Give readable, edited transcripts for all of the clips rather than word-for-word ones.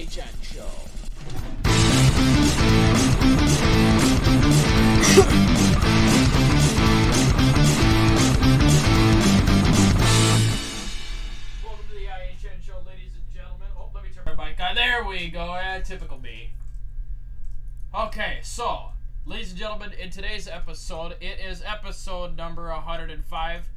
IHN show. Welcome to the IHN show, ladies and gentlemen. Oh, let me turn my mic on. There we go. Typical me. Okay, so, ladies and gentlemen, in today's episode, it is episode number 105.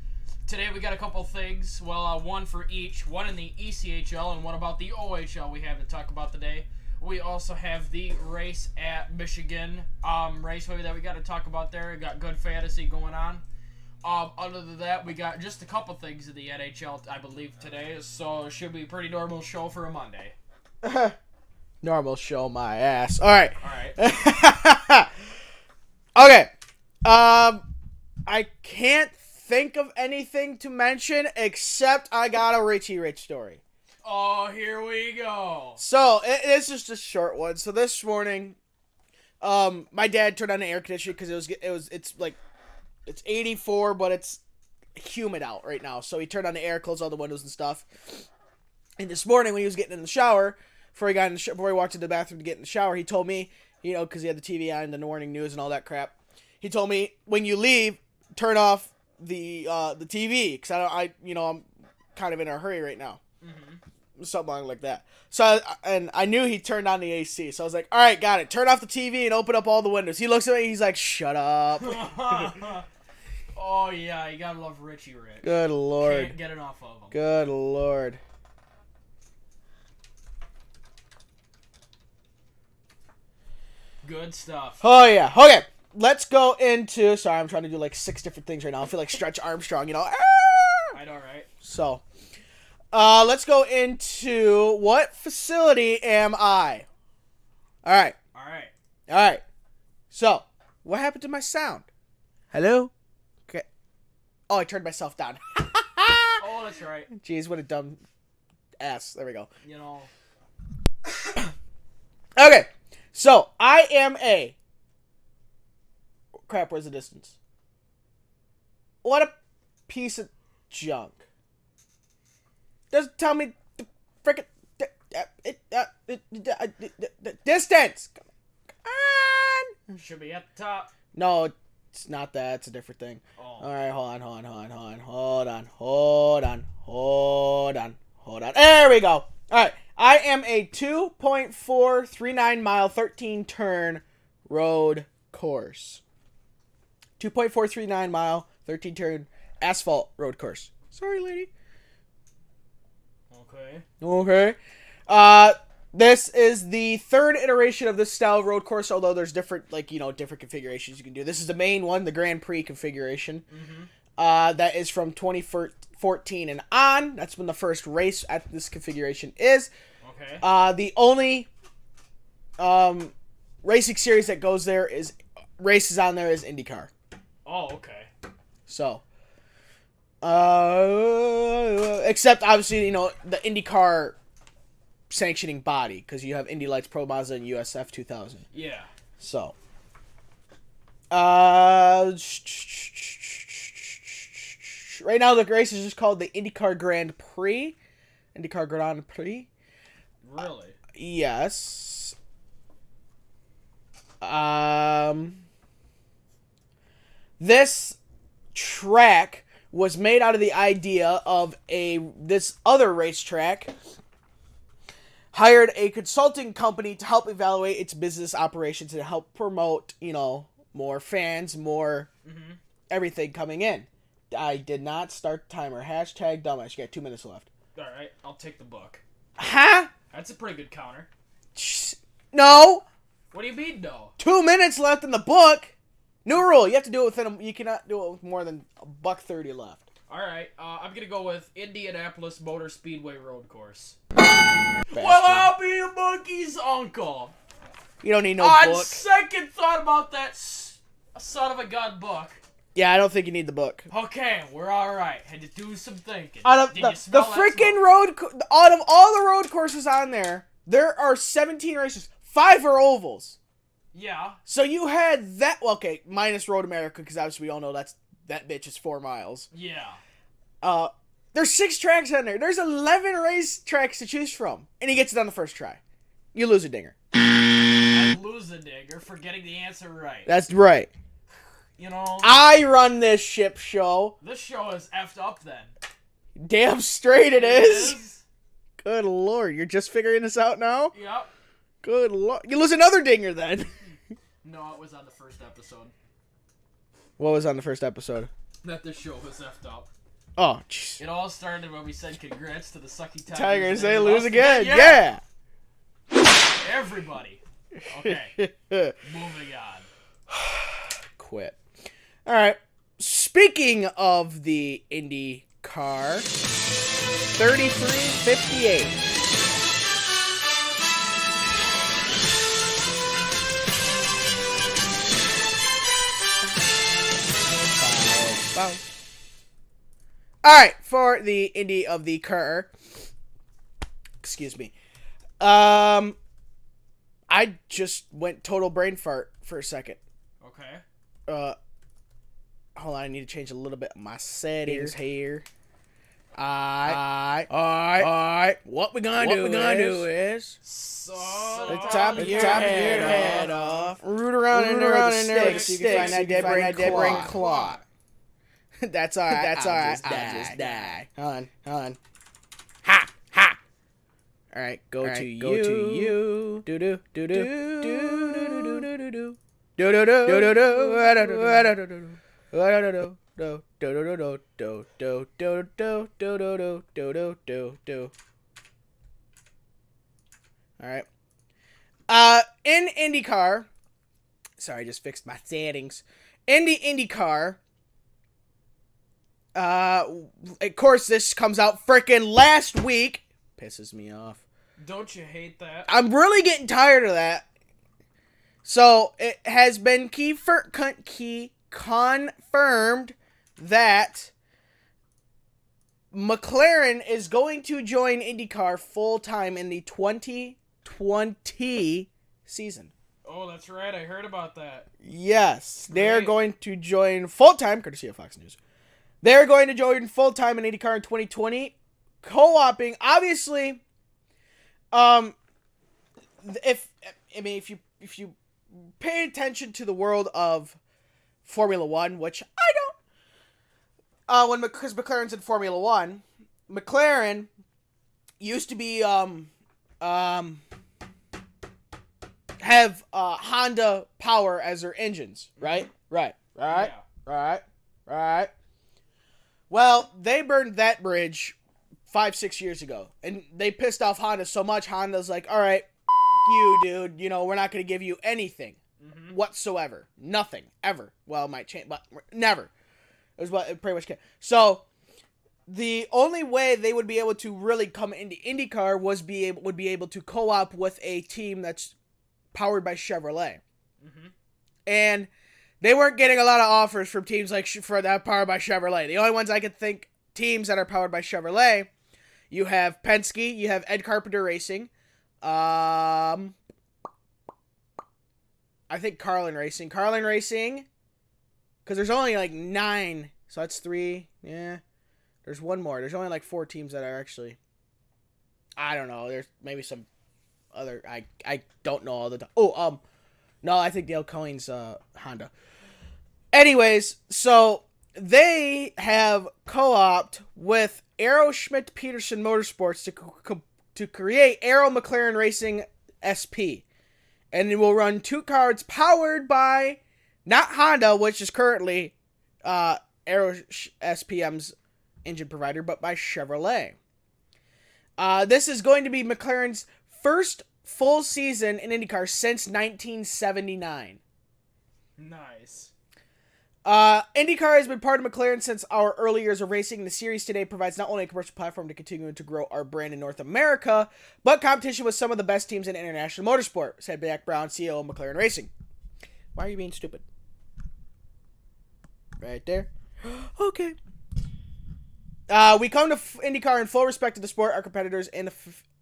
Today we got a couple things, well, one for each, one in the ECHL and one about the OHL we have to talk about today. We also have the race at Michigan, raceway that we got to talk about there. We got good fantasy going on. Other than that, we got just a couple things in the NHL, I believe, today, so it should be a pretty normal show for a Monday. Normal show, my ass. All right. Alright. Okay. I can't think of anything to mention except I got a Richie Rich story. Oh, here we go. So it's just a short one. So this morning, my dad turned on the air conditioner because it's 84, but it's humid out right now. So he turned on the air, closed all the windows and stuff. And this morning when he was getting in the shower, before he walked into the bathroom to get in the shower, he told me, because he had the TV on, the morning news and all that crap. He told me, when you leave, turn off the TV, because I'm kind of in a hurry right now. Mm-hmm. Something like that. So, and I knew he turned on the AC, so I was like, all right, got it. Turn off the TV and open up all the windows. He looks at me, he's like, shut up. Oh, yeah, you gotta love Richie Rich. Good Lord. Can't get enough of him. Good Lord. Good stuff. Oh, yeah. Okay. Let's go into... Sorry, I'm trying to do like 6 different things right now. I feel like Stretch Armstrong, I know, right? So, let's go into what facility am I? All right. So, what happened to my sound? Hello? Okay. Oh, I turned myself down. Oh, that's right. Jeez, what a dumb ass. There we go. Okay. So, I am a... Crap, where's the distance? What a piece of junk. Doesn't tell me the frickin' distance. Come on. Should be at the top. No, it's not that. It's a different thing. Oh. All right, hold on. There we go. All right, I am a 2.439 mile, 13 turn road course. 2.439 mile, 13 turn asphalt road course. Sorry, lady. Okay. This is the third iteration of this style of road course, although there's different configurations you can do. This is the main one, the Grand Prix configuration. Mm-hmm. That is from 2014 and on. That's when the first race at this configuration is. Okay. The only racing series that goes there is races on there is Indy Car. Oh, okay. So, except obviously, the Indy Car sanctioning body, because you have Indy Lights, Pro Mazda, and USF 2000. Yeah. So, right now the race is just called the IndyCar Grand Prix. IndyCar Grand Prix. Really? Yes. This track was made out of the idea of this other racetrack hired a consulting company to help evaluate its business operations and help promote, more fans, more everything coming in. I did not start the timer. Hashtag dumbass. You got 2 minutes left. All right, I'll take the book. Huh? That's a pretty good counter. No. What do you mean, no? 2 minutes left in the book. New rule. You have to do it you cannot do it with more than $1.30 left. All right, I'm going to go with Indianapolis Motor Speedway Road Course. Bastard. Well, I'll be a monkey's uncle. You don't need no On book. second thought about that son of a gun book. Yeah, I don't think you need the book. Okay, we're all right. Had to do some thinking. Out of Did the you smell that freaking smoke? out of all the road courses on there are 17 races. 5 are ovals. Yeah. So you had that. Well, okay, minus Road America, because obviously we all know that bitch is 4 miles. Yeah. There's 6 tracks on there. There's 11 race tracks to choose from, and he gets it on the first try. You lose a dinger. I lose a dinger for getting the answer right. That's right. You know, I run this ship show. this show is effed up then. Damn straight it is. Good lord, you're just figuring this out now? Yep. Good lord. You lose another dinger then. No, it was on the first episode. What was on the first episode? That the show was effed up. Oh, jeez. It all started when we said congrats to the Sucky Tigers. Tigers, they lose again. Yeah. Everybody. Okay. Moving on. Quit. All right. Speaking of the Indy Car, 3358. Wow. All right, for the Indy of the Car. Excuse me. I just went total brain fart for a second. Okay. Hold on, I need to change a little bit of my settings here. Alright. What we gonna do is So the top of your head off. Root around in there with the sticks. You can find that dead brain clot. That's alright. I'll just die. Hold on. Ha! Alright, go to you. Do. Alright. In Indy Car. Sorry, I just fixed my settings. In the Indy Car. Of course, this comes out freaking last week. Pisses me off. don't you hate that? I'm really getting tired of that. So, it has been confirmed that McLaren is going to join IndyCar full-time in the 2020 season. Oh, that's right. I heard about that. Yes, they're Great. going to join full-time, courtesy of Fox News. They're going to join full-time in IndyCar in 2020, co-oping. Obviously, if you pay attention to the world of Formula One, which I don't, because McLaren's in Formula One, McLaren used to be have Honda power as their engines, right? Right. Well, they burned that bridge 5-6 years ago, and they pissed off Honda so much. Honda's like, all right, you, dude, we're not going to give you anything whatsoever. Nothing. Ever. Well, it might change, but never. It was what it pretty much came. So, the only way they would be able to really come into IndyCar would be able to co-op with a team that's powered by Chevrolet. And they weren't getting a lot of offers from teams like for that powered by Chevrolet. The only ones I could think teams that are powered by Chevrolet, you have Penske, you have Ed Carpenter Racing, I think Carlin Racing, because there's only like 9, so that's 3. Yeah, there's one more. There's only like 4 teams that are actually. I don't know. There's maybe some other. I don't know all the. No, I think Dale Cohen's Honda. Anyways, so they have co-opted with Aero Schmidt Peterson Motorsports to create Aero McLaren Racing SP. And it will run 2 cars powered by not Honda, which is currently Aero SPM's engine provider, but by Chevrolet. This is going to be McLaren's first full season in IndyCar since 1979. Nice. IndyCar has been part of McLaren since our early years of racing. The series today provides not only a commercial platform to continue to grow our brand in North America, but competition with some of the best teams in international motorsport, said Jack Brown, CEO of McLaren Racing. Why are you being stupid? Right there. Okay. We come to IndyCar in full respect to the sport, our competitors, and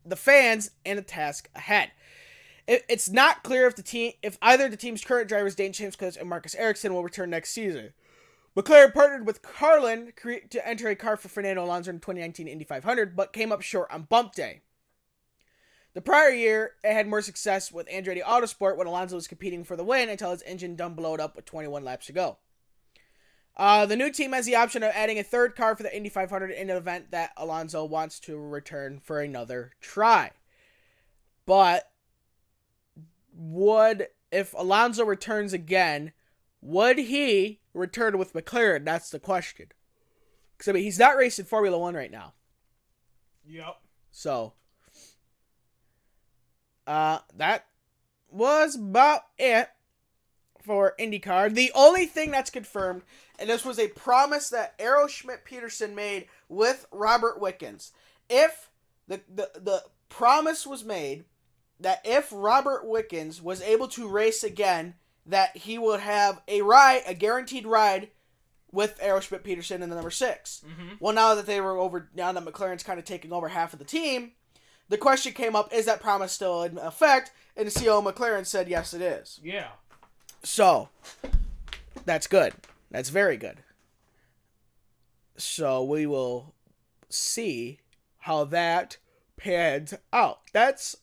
the fans, and the task ahead. It's not clear if either the team's current drivers, Dane Chamskos and Marcus Ericsson, will return next season. McLaren partnered with Carlin to enter a car for Fernando Alonso in 2019 Indy 500, but came up short on bump day. The prior year, it had more success with Andretti Autosport when Alonso was competing for the win until his engine done blowed up with 21 laps to go. The new team has the option of adding a third car for the Indy 500 in an event that Alonso wants to return for another try. But if Alonso returns again, would he return with McLaren? That's the question. Because, I mean, he's not racing Formula 1 right now. Yep. So, that was about it for Indy Car. The only thing that's confirmed, and this was a promise that Arrow Schmidt-Peterson made with Robert Wickens. If the promise was made that if Robert Wickens was able to race again, that he would have a guaranteed ride with Arrow Schmidt-Peterson in the number 6. Mm-hmm. Well, now that McLaren's kind of taking over half of the team, the question came up, is that promise still in effect? And the CEO of McLaren said, yes, it is. Yeah. So, that's good. That's very good. So, we will see how that pans out. That's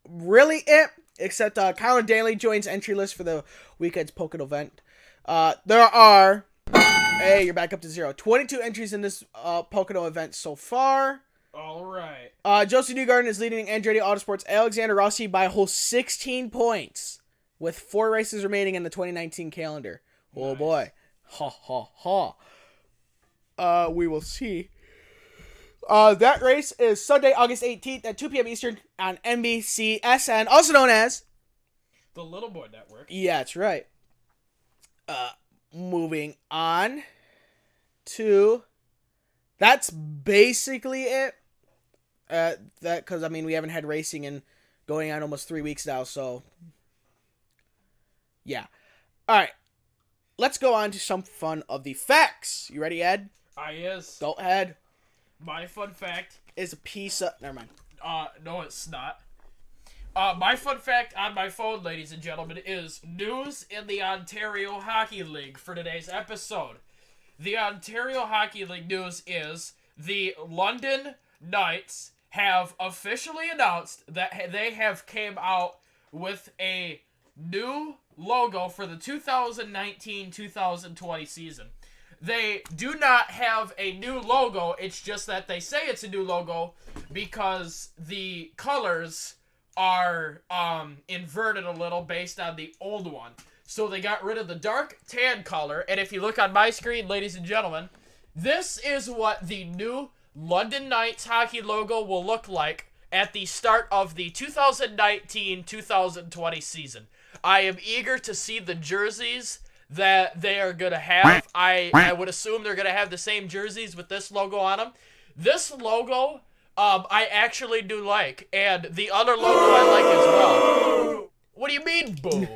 really it, except Colin Daly joins entry list for the weekend's Pocono event. There are, hey, you're back up to 0. 22 entries in this Pocono event so far. All right. Josie Newgarden is leading Andretti Autosport's Alexander Rossi by a whole 16 points with 4 races remaining in the 2019 calendar. Oh, nice. Boy. Ha, ha, ha. We will see. That race is Sunday, August 18th at 2 p.m. Eastern on NBCSN, also known as the Little Boy Network. Yeah, that's right. Moving on to... That's basically it. Because, I mean, we haven't had racing in going on almost 3 weeks now, so... Yeah. Alright. Let's go on to some fun of the facts. You ready, Ed? Yes. Go ahead. My fun fact is a piece of... Never mind. No, it's not. My fun fact on my phone, ladies and gentlemen, is news in the Ontario Hockey League for today's episode. The Ontario Hockey League news is the London Knights have officially announced that they have came out with a new logo for the 2019-2020 season. They do not have a new logo. It's just that they say it's a new logo because the colors are inverted a little based on the old one. So they got rid of the dark tan color. And if you look on my screen, ladies and gentlemen, this is what the new London Knights hockey logo will look like at the start of the 2019-2020 season. I am eager to see the jerseys that they are going to have. I would assume they're going to have the same jerseys with this logo on them. This logo, I actually do like. And the other logo I like as well. What do you mean, boo?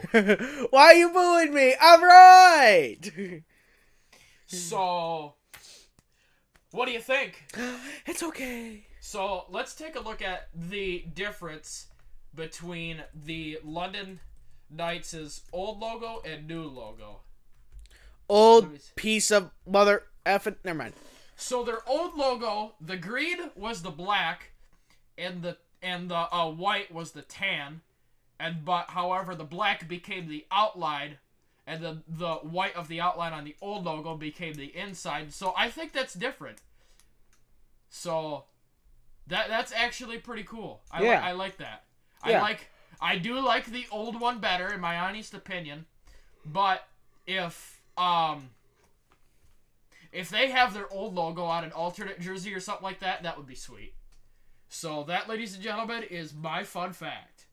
Why are you booing me? I'm right! So, what do you think? It's okay. So, let's take a look at the difference between the London Knights' old logo and new logo. Old piece of mother effing... Never mind. So their old logo, the green was the black, and the white was the tan, but however the black became the outline, and the white of the outline on the old logo became the inside. So I think that's different. So that's actually pretty cool. I like that. Yeah. I do like the old one better, in my honest opinion. But if they have their old logo on an alternate jersey or something like that, that would be sweet. So that, ladies and gentlemen, is my fun fact.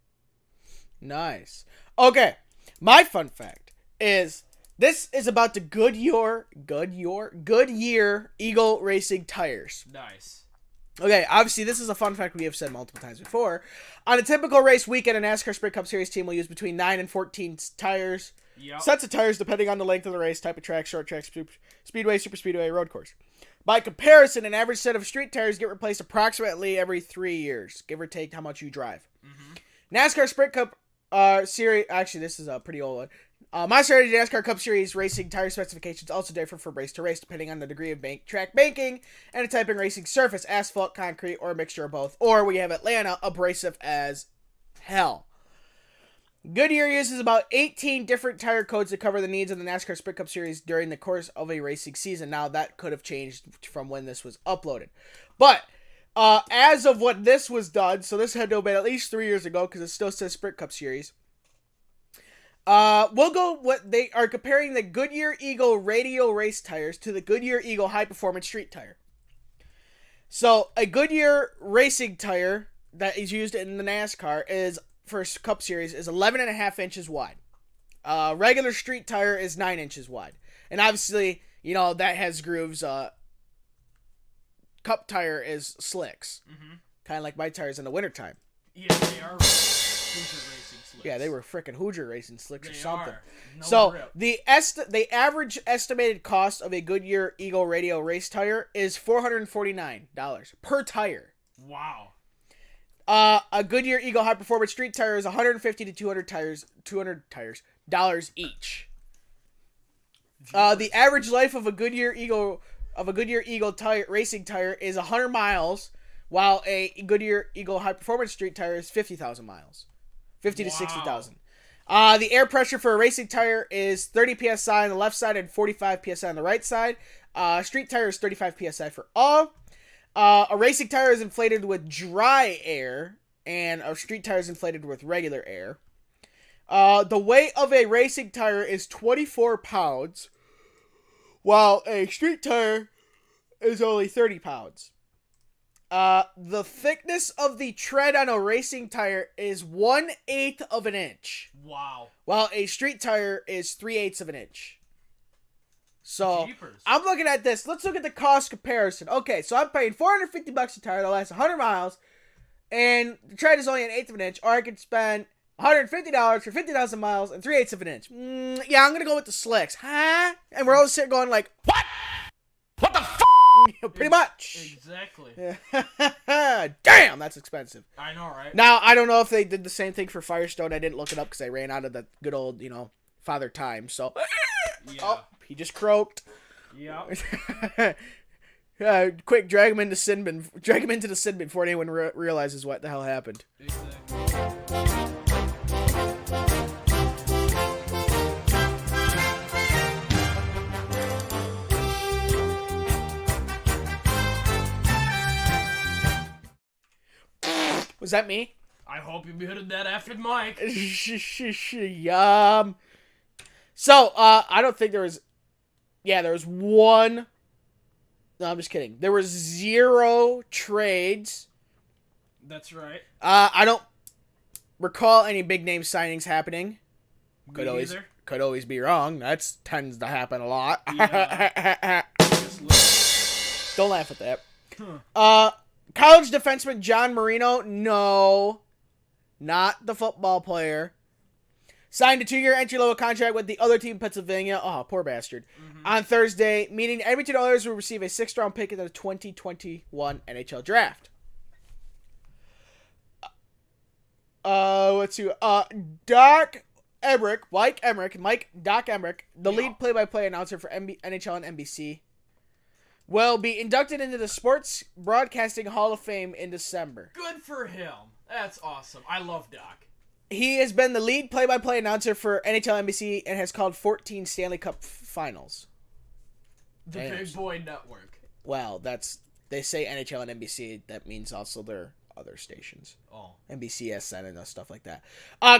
Nice. Okay, my fun fact is this is about the Goodyear Eagle Racing tires. Nice. Okay, obviously this is a fun fact we have said multiple times before. On a typical race weekend, a NASCAR Sprint Cup Series team will use between 9 and 14 tires. Yep. Sets of tires depending on the length of the race, type of track, short track, speedway, super speedway, road course. By comparison, an average set of street tires get replaced approximately every 3 years, give or take how much you drive. Mm-hmm. NASCAR Sprint Cup Series, actually this is a pretty old one. Monster Energy NASCAR Cup Series racing tire specifications also differ from race to race depending on the degree of track banking and the type of racing surface, asphalt, concrete, or a mixture of both. Or we have Atlanta, abrasive as hell. Goodyear uses about 18 different tire codes to cover the needs of the NASCAR Sprint Cup Series during the course of a racing season. Now, that could have changed from when this was uploaded. But, as of what this was done, so this had to have been at least 3 years ago because it still says Sprint Cup Series. We'll go what they are comparing the Goodyear Eagle radial race tires to the Goodyear Eagle high performance street tire. So a Goodyear racing tire that is used in the NASCAR is for Cup Series is 11.5 inches wide. Regular street tire is 9 inches wide, and obviously that has grooves. Cup tire is slicks, kind of like my tires in the wintertime. Yeah, they are. Racing slicks. Yeah, they were freaking Hoosier racing slicks or something. No so rip. the average estimated cost of a Goodyear Eagle radial race tire is $449 per tire. Wow. A Goodyear Eagle high performance street tire is $150 to $200 each. The average life of a Goodyear Eagle tire racing tire is 100 miles, while a Goodyear Eagle high performance street tire is 50,000 miles. 50 to 60,000. The air pressure for a racing tire is 30 psi on the left side and 45 psi on the right side. Street tire is 35 psi for all. A racing tire is inflated with dry air, and a street tire is inflated with regular air. The weight of a racing tire is 24 pounds, while a street tire is only 30 pounds. The thickness of the tread on a racing tire is 1/8 of an inch. Wow. While a street tire is 3/8 of an inch. So, Jeepers. I'm looking at this. Let's look at the cost comparison. Okay, so I'm paying $450 a tire that lasts 100 miles, and the tread is only 1/8 of an inch, or I could spend $150 for 50,000 miles and 3/8 of an inch. Yeah, I'm gonna go with the slicks. Huh? And we're all sitting going like, what? What the f***? Pretty much. Exactly. Damn, that's expensive. I know, right? Now, I don't know if they did the same thing for Firestone. I didn't look it up because I ran out of the good old, Father Time. So, Yeah. Oh, he just croaked. Yeah. Quick, drag him into sin bin. Drag him into the sin bin before anyone realizes what the hell happened. Exactly. Was that me? I hope you muted that after Mike. So, I don't think there was... Yeah, there was one... No, I'm just kidding. There were 0 trades. That's right. I don't recall any big name signings happening. Could always be wrong. That tends to happen a lot. Yeah. Don't laugh at that. College defenseman John Marino, no, not the football player, signed a 2-year entry-level contract with the other team in Pennsylvania. Oh, poor bastard. On Thursday, meaning Edmonton Oilers will receive a 6th-round pick in the 2021 NHL Draft. Let's see. Doc Emmerich, Doc Emmerich, the lead play-by-play announcer for NHL and NBC, will be inducted into the Sports Broadcasting Hall of Fame in December. Good for him. That's awesome. I love Doc. He has been the lead play-by-play announcer for NHL NBC and has called 14 Stanley Cup finals. The Big Boy Network. Well, they say NHL and NBC. That means also their other stations. Oh. NBC, SN, and stuff like that.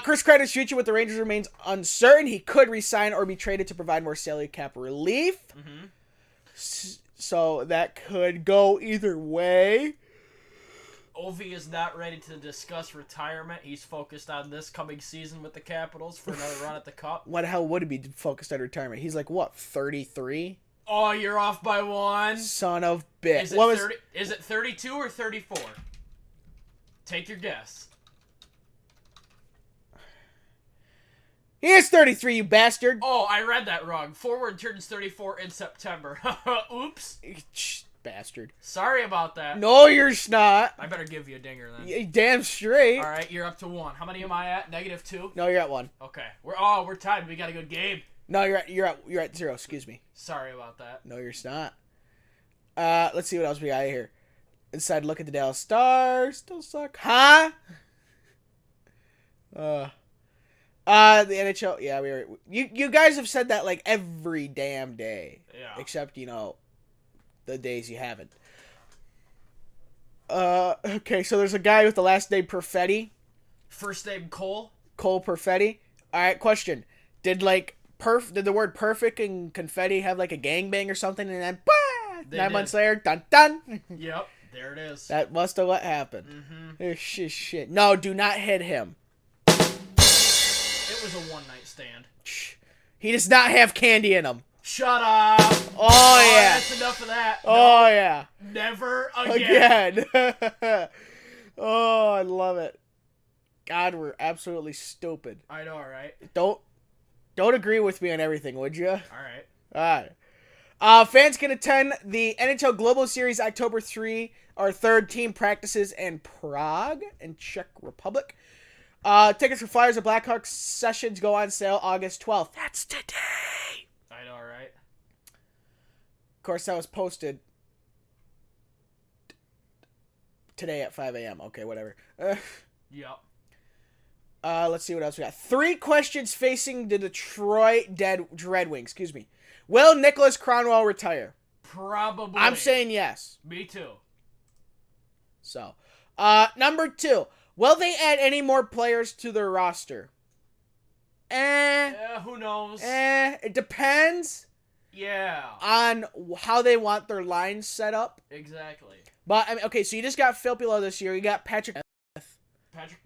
Chris Kreider's future with the Rangers remains uncertain. He could resign or be traded to provide more salary cap relief. So that could go either way. Ovi is not ready to discuss retirement. He's focused on this coming season with the Capitals for another run at the Cup. What the hell would he be focused on retirement? He's like, what, 33? Oh, you're off by 1. Son of bitch. Is it 32 or 34? Take your guess. He is 33, you bastard. Oh, I read that wrong. Forward turns 34 in September. Oops. bastard. Sorry about that. No, you're not. I better give you a dinger then. You damn straight. All right, you're up to 1. How many am I at? -2? No, you're at 1. Okay. We're tied. We got a good game. No, you're at 0. Excuse me. Sorry about that. No, you're not. Let's see what else we got here. Inside look at the Dallas Stars. Still suck. Huh? The NHL. Yeah, we were. You guys have said that like every damn day. Yeah. Except, the days you haven't. Okay, so there's a guy with the last name Perfetti. First name Cole. Cole Perfetti. All right, question. Did the word perfect and confetti have like a gangbang or something, and then 9 months later, dun dun. Yep, there it is. That must have what happened. Mm-hmm. Shit. No, do not hit him. It was a one-night stand. He does not have candy in him. Shut up. Oh yeah. That's enough of that. Oh yeah. Never again. Oh, I love it. God, we're absolutely stupid. I know, right? Don't agree with me on everything, would you? All right. Fans can attend the NHL Global Series October 3rd team practices in Prague in Czech Republic. Tickets for Flyers and Blackhawks sessions go on sale August 12th. That's today. I know, right? Of course, that was posted today at 5 a.m. Okay, whatever. Yep. Let's see what else we got. 3 questions facing the Detroit Red Wings. Excuse me. Will Nicholas Cronwell retire? Probably. I'm saying yes. Me too. So, number 2. Will they add any more players to their roster? Who knows? It depends. Yeah. On how they want their lines set up. Exactly. But, I mean, okay, so you just got Filppula this year. You got Patrick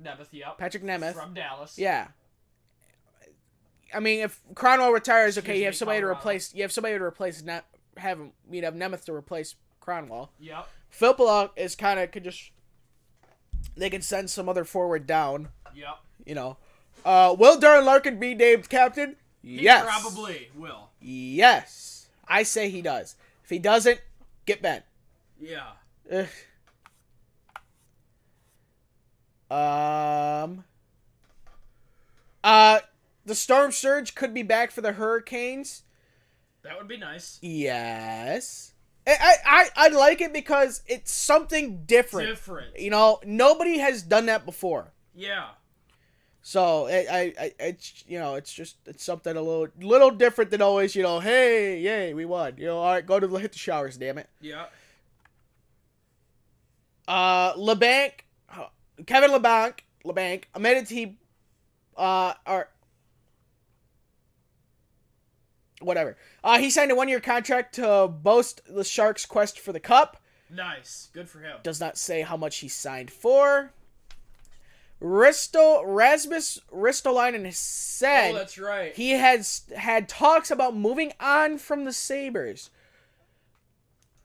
Nemeth, yep. Patrick Nemeth. From Dallas. Yeah. I mean, if Cronwell retires, okay, you have somebody Colorado. to replace. You have somebody to replace. Not have him. You'd have Nemeth to replace Cronwell. Yep. Filppula is kind of could just. They can send some other forward down. Yep. Will Darren Larkin be named captain? Yes. He probably will. Yes. I say he does. If he doesn't, get bent. Yeah. The storm surge could be back for the Hurricanes. That would be nice. Yes. I like it because it's something different. Nobody has done that before. Yeah. So it's something a little different than always. Hey, yay, we won. All right, hit the showers, damn it. Yeah. Kevin LeBanc admitted he, whatever. He signed a 1-year contract to boost the Sharks' quest for the Cup. Nice. Good for him. Does not say how much he signed for. Rasmus Ristolainen said that's right. he has had talks about moving on from the Sabres.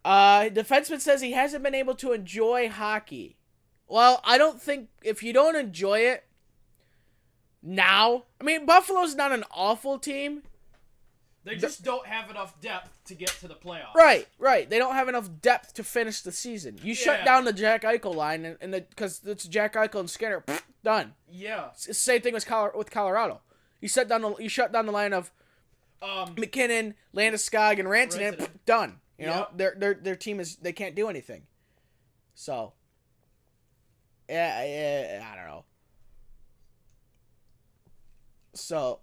Defenseman says he hasn't been able to enjoy hockey. Well, I don't think if you don't enjoy it now, I mean, Buffalo's not an awful team. They just don't have enough depth to get to the playoffs. Right. They don't have enough depth to finish the season. You shut down the Jack Eichel line, because it's Jack Eichel and Skinner, done. Yeah. It's the same thing with Colorado. You shut down the line of McKinnon, Landeskog, and Rantanen, done. Their team they can't do anything. So, yeah, I don't know. So,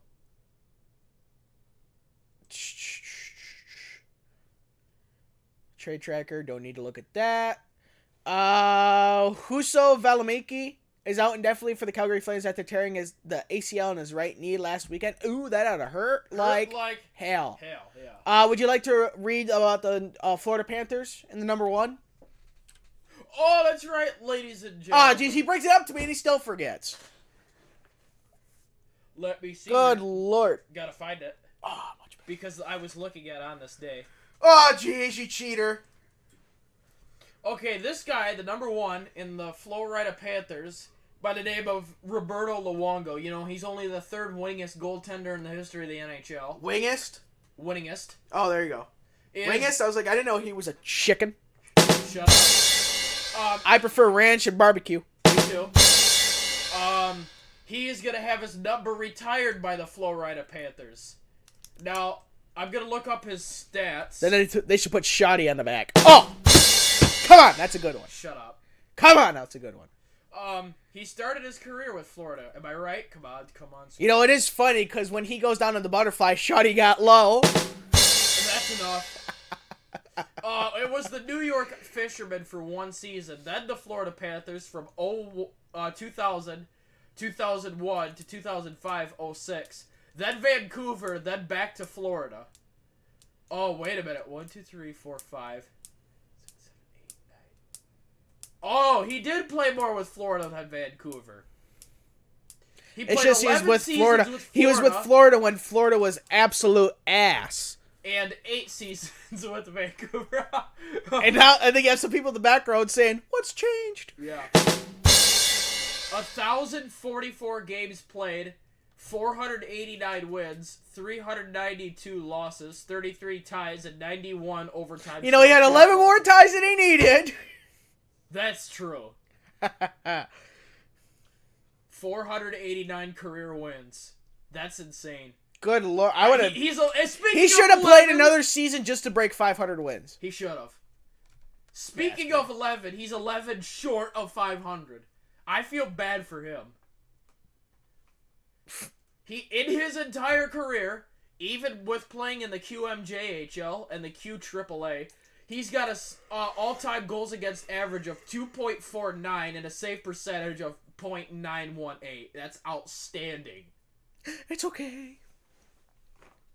trade tracker, don't need to look at that. Huso Valimaki is out indefinitely for the Calgary Flames after tearing the ACL in his right knee last weekend. Ooh, that ought to hurt like hell. Hell, yeah. Would you like to read about the Florida Panthers in the number 1? Oh, that's right, ladies and gentlemen. Geez, he brings it up to me and he still forgets. Let me see. Good Lord. Gotta find it. Oh, much better. Because I was looking at it on this day. Oh, geez, you cheater. Okay, this guy, the number 1 in the Florida Panthers, by the name of Roberto Luongo. He's only the 3rd winningest goaltender in the history of the NHL. Wingest? Winningest. Oh, there you go. Wingest? I was like, I didn't know he was a chicken. Shut up. I prefer ranch and barbecue. Me too. He is gonna have his number retired by the Florida Panthers. Now, I'm gonna look up his stats. Then they should put Shoddy on the back. Oh! Come on, that's a good one. Shut up. Come on, that's a good one. He started his career with Florida. Am I right? Come on. You know, it is funny, because when he goes down on the butterfly, Shoddy got low. That's enough. It was the New York Fishermen for one season, then the Florida Panthers from 2000, 2001 to 2005, 06. Then Vancouver, then back to Florida. Oh, wait a minute. 1, 2, 3, 4, 5, 6, 7, 8, 9. Oh, he did play more with Florida than Vancouver. He played It's just he was 11 with seasons Florida. with He was with Florida when Florida was absolute ass. And 8 seasons with Vancouver. And now I think you have some people in the back row saying, "What's changed?" Yeah. 1,044 games played, 489 wins, 392 losses, 33 ties, and 91 overtime. You know, he had 11 more ties than he needed. That's true. 489 career wins. That's insane. Good lord, I would have. He should have played another season just to break 500 wins. He should have. Speaking of 11, he's 11 short of 500. I feel bad for him. He, in his entire career, even with playing in the QMJHL and the QAAA, he's got a all-time goals against average of 2.49 and a save percentage of .918. That's outstanding. It's okay.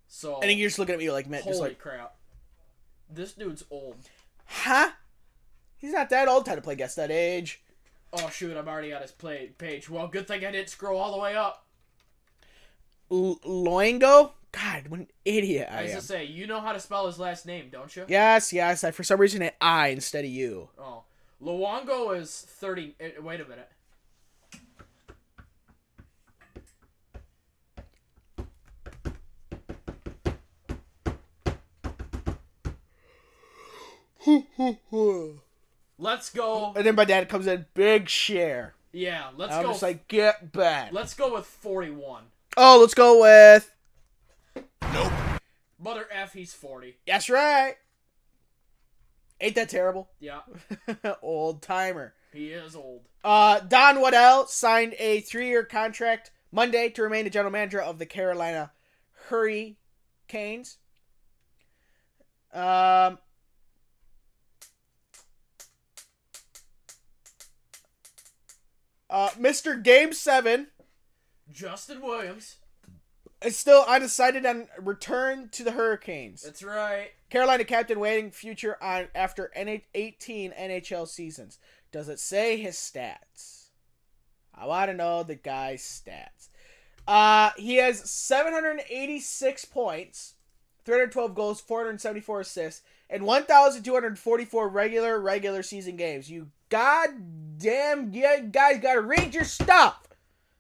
So, I think you're just looking at me like, man, holy just like, crap. This dude's old. huh? He's not that old. Time to play guess that age. Oh, shoot, I'm already on his page. Well, good thing I didn't scroll all the way up. Loingo? God, what an idiot I I was am. to say, you know how to spell his last name, don't you? Yes. I for some reason hit I instead of you. Oh. Luongo is 30... Wait a minute. Let's go. And then my dad comes in, big share. Yeah, let's I'm go. just like, get back. Let's go with 41. Oh, let's go with... Nope. Mother F, he's 40. That's right. Ain't that terrible? Yeah, Old timer. he is old. Don Waddell signed a 3-year contract Monday to remain the general manager of the Carolina Hurricanes. Mr. Game 7 Justin Williams. is still undecided on return to the Hurricanes. That's right. Carolina captain waiting future on after 18 NHL seasons. Does it say his stats? I want to know the guy's stats. He has 786 points, 312 goals, 474 assists, and 1,244 regular season games. You goddamn guys got to read your stuff.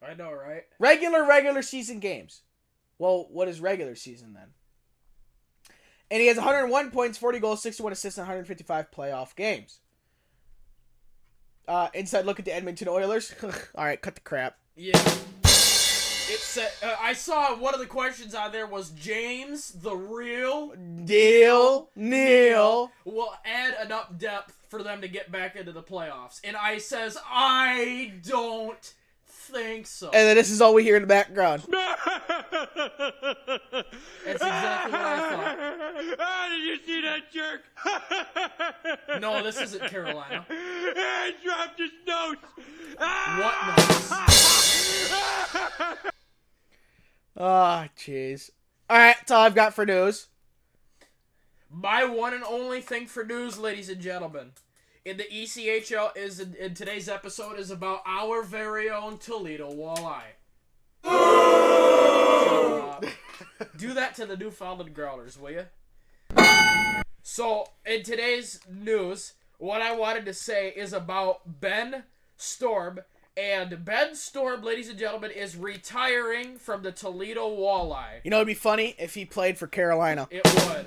I know, right? Regular season games. Well, what is regular season then? And he has 101 points, 40 goals, 61 assists, and 155 playoff games. Inside look at the Edmonton Oilers. All right, cut the crap. Yeah. It said, I saw one of the questions on there was James the real Neil will add enough depth for them to get back into the playoffs. And I says, I don't think so. And then this is all we hear in the background. That's exactly what I thought. Oh, did you see that jerk? No, this isn't Carolina. He dropped his notes. What notes? Oh, jeez. All right, that's all I've got for news. My one and only thing for news, ladies and gentlemen, in the ECHL is in today's episode is about our very own Toledo Walleye. Do that to the Newfoundland Growlers, will you? So, in today's news, what I wanted to say is about Ben Storm. And Ben Storm, ladies and gentlemen, is retiring from the Toledo Walleye. You know, it'd be funny if he played for Carolina. It would.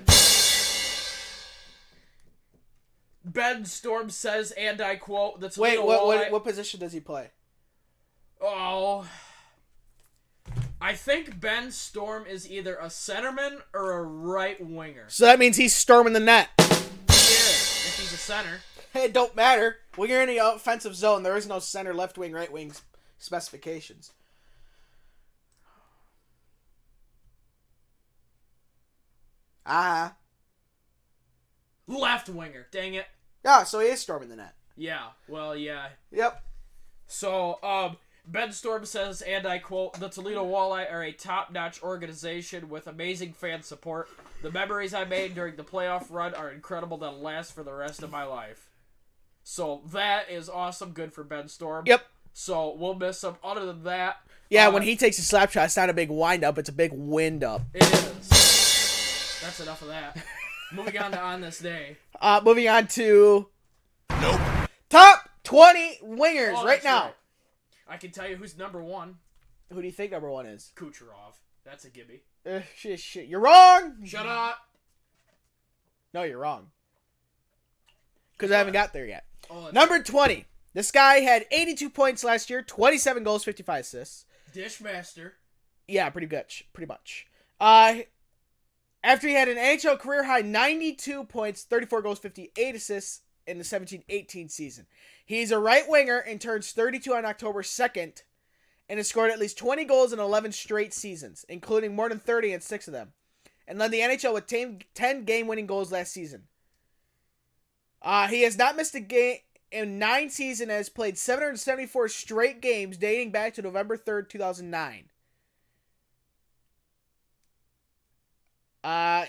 Ben Storm says, and I quote, "The Wait, Toledo Walleye." what position does he play? Oh, I think Ben Storm is either a centerman or a right winger. So that means he's storming the net. He is, if he's a center. It don't matter. When you're in the offensive zone, there is no center, left wing, right wing specifications. Left winger. Dang it. Yeah, so he is storming the net. Yeah. Well, yeah. Yep. So, Ben Storm says, and I quote, "The Toledo Walleye are a top-notch organization with amazing fan support. The memories I made during the playoff run are incredible that'll last for the rest of my life." So that is awesome. Good for Ben Storm. Yep. So we'll miss him. Other than that, Yeah, when he takes a slap shot, it's not a big wind up, it's a big wind up. it is. That's enough of that. Moving on to On This Day. Moving on to Nope. top 20 wingers Oh, right that's now. right. I can tell you who's number one. Who do you think number 1 is? Kucherov. That's a gimme. Shit. You're wrong. Shut up. No, you're wrong. Because I haven't got there yet. Oh, that's Number 20. This guy had 82 points last year, 27 goals, 55 assists. Dishmaster. Yeah, pretty much. After he had an NHL career high 92 points, 34 goals, 58 assists in the 17-18 season. He's a right winger and turns 32 on October 2nd and has scored at least 20 goals in 11 straight seasons, including more than 30 in 6 of them, and led the NHL with 10 game-winning goals last season. He has not missed a game in 9 seasons and has played 774 straight games dating back to November 3rd, 2009.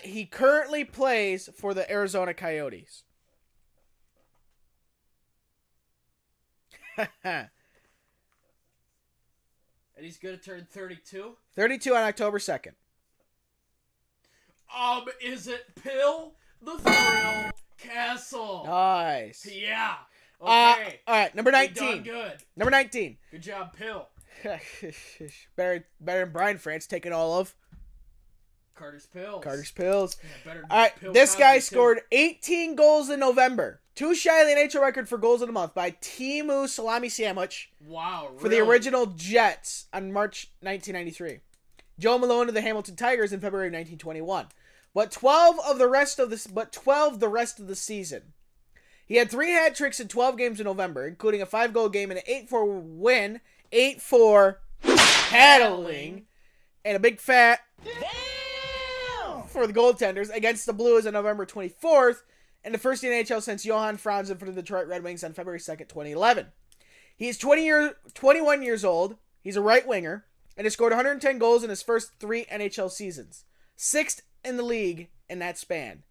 He currently plays for the Arizona Coyotes. And he's going to turn 32? 32 on October 2nd. Is it Pill the Thrill Castle? Nice. Yeah. Okay. All right, number We 19. done good. Number 19. Good job, Pill. better than Brian France taking all of Carter's Pills. Carter's Pills. Yeah, better than All right, Pill this Cosby, guy too. scored 18 goals in November. Too shy of the NHL record for goals of the month by Timu Salami Sandwich Wow, for the really? original Jets on March 1993. Joe Malone of the Hamilton Tigers in February of 1921. But 12 the rest of the season. He had 3 hat tricks in 12 games in November, including a 5-goal game and an 8-4 win, 8-4 paddling, and a big fat for the goaltenders against the Blues on November 24th, and the first in the NHL since Johan Franzen for the Detroit Red Wings on February 2nd, 2011. He is 21 years old. He's a right winger and has scored 110 goals in his first 3 NHL seasons. 6th in the league in that span.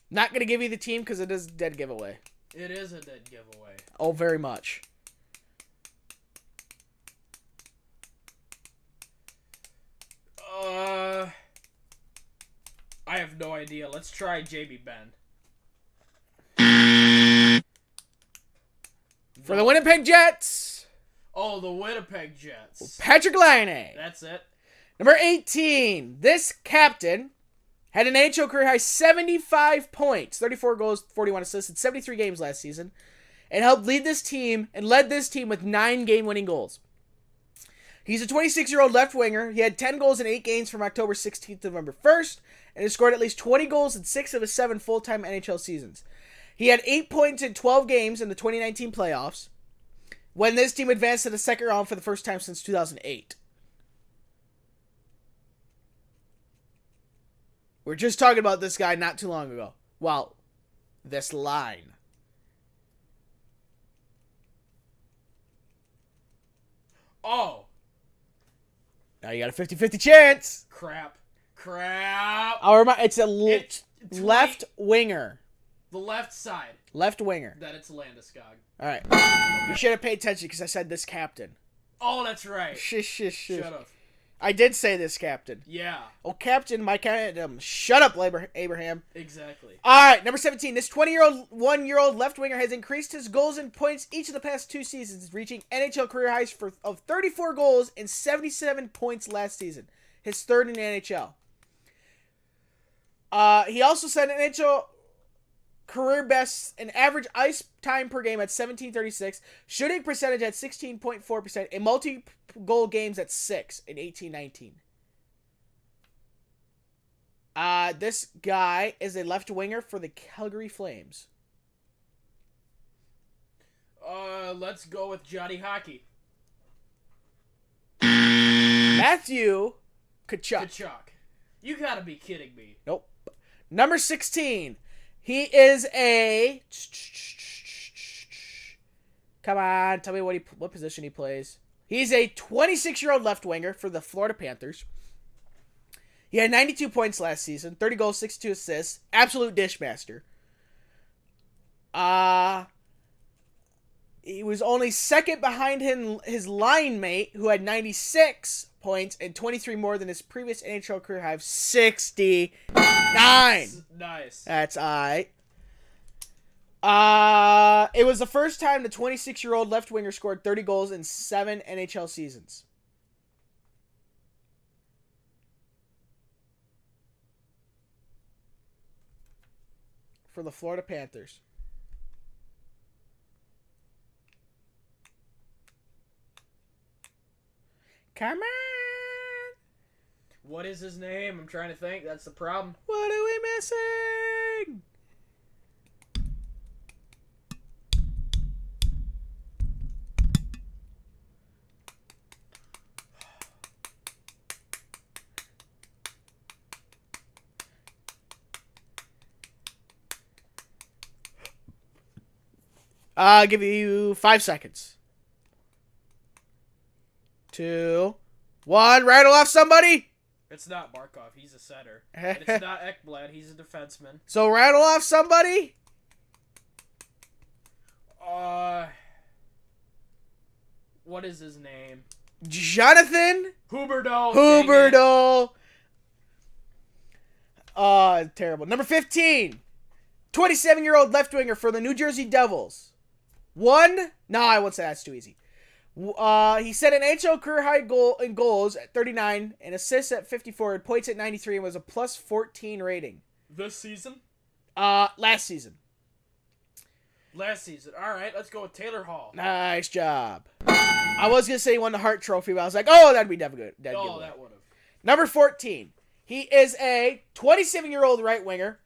Not going to give you the team because it is a dead giveaway. It is a dead giveaway. Oh, very much. I have no idea. Let's try Jamie Benn. For the Winnipeg Jets, Oh, the Winnipeg Jets. Patrick Laine. That's it. Number 18. This captain had an NHL career high 75 points, 34 goals, 41 assists in 73 games last season, and helped lead this team and led this team with 9 game-winning goals. He's a 26-year-old left winger. He had 10 goals in 8 games from October 16th to November 1st, and has scored at least 20 goals in 6 of his 7 full-time NHL seasons. He had 8 points in 12 games in the 2019 playoffs, when this team advanced to the second round for the first time since 2008. We were just talking about this guy not too long ago. Well, this line. Oh, Now you got a 50-50 chance. crap. I'll remind, it's a It's left winger. The left side. Left winger. That it's Landeskog. All right. You should have paid attention because I said this captain. Oh, that's right. Shush. Shut up. I did say this, Captain. Yeah. Oh, Captain Mike Adam. Shut up, Abraham. Exactly. All right, number 17. This 21-year-old left winger has increased his goals and points each of the past 2 seasons, reaching NHL career highs of 34 goals and 77 points last season, his third in the NHL. He also set an NHL career best in average ice time per game at 1736, shooting percentage at 16.4%, and multi-goal games at 6 in 1819. This guy is a left winger for the Calgary Flames. Let's go with Johnny Hockey. Matthew Tkachuk. Kachuk. You gotta be kidding me. Nope. Number 16. He is a... Come on, tell me what position he plays. He's a 26-year-old left winger for the Florida Panthers. He had 92 points last season, 30 goals, 62 assists, absolute dishmaster. He was only second behind his line mate, who had 96 points and 23 more than his previous NHL career high of 69. Nice. That's alright. It was the first time the 26-year-old left winger scored 30 goals in 7 NHL seasons. For the Florida Panthers. Come on! What is his name? I'm trying to think. That's the problem. What are we missing? I'll give you 5 seconds. 2, 1. Rattle off somebody. It's not Markov. He's a center. And it's not Ekblad. He's a defenseman. So rattle off somebody. What is his name? Jonathan Huberdeau. Huberdeau. Terrible. Number 15. 27-year-old left winger for the New Jersey Devils. No, I won't say that's too easy. He set an NHL career high goals at 39 and assists at 54 and points at 93 and was a plus 14 rating. This season? Last season. Last season. All right, let's go with Taylor Hall. Nice job. I was going to say he won the Hart Trophy, but I was like, oh, that'd be good. That would have. Number 14. He is a 27-year-old right winger.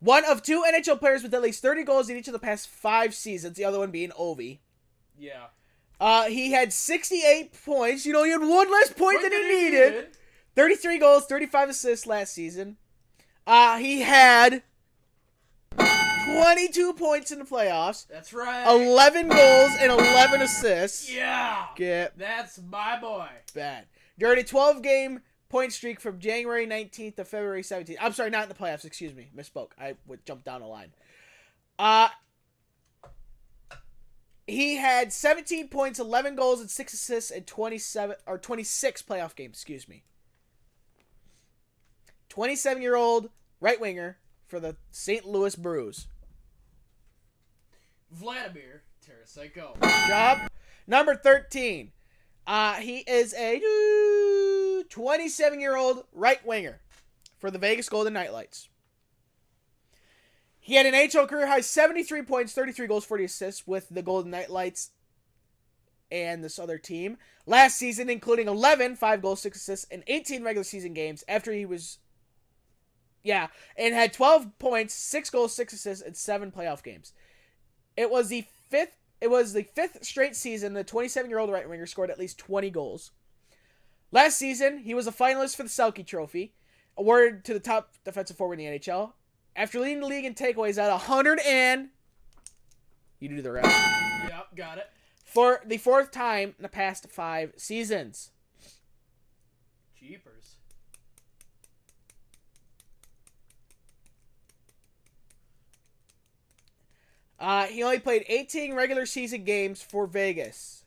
One of 2 NHL players with at least 30 goals in each of the past 5 seasons, the other one being Ovi. Yeah. He had 68 points. You know, he had 1 less point than he needed. 33 goals, 35 assists last season. He had 22 points in the playoffs. That's right. 11 goals and 11 assists. Yeah. That's my boy. Bad. During a 12-game point streak from January 19th to February 17th. I'm sorry, not in the playoffs. Excuse me. Misspoke. I would jump down a line. He had 17 points, 11 goals, and 6 assists in 26 playoff games. Excuse me. 27-year-old right winger for the St. Louis Blues. Vladimir Tarasenko. Job. Number 13. He is a 27-year-old right winger for the Vegas Golden Knights. He had an NHL career high 73 points, 33 goals, 40 assists with the Golden Knights and this other team. Last season, including 11, 5 goals, 6 assists, and 18 regular season games after he was... Yeah, and had 12 points, 6 goals, 6 assists, and 7 playoff games. It was the fifth straight season the 27-year-old right winger scored at least 20 goals. Last season, he was a finalist for the Selke Trophy, awarded to the top defensive forward in the NHL. After leading the league in takeaways at 100 and... You do the rest. Yep, got it. For the 4th time in the past 5 seasons. Jeepers. He only played 18 regular season games for Vegas.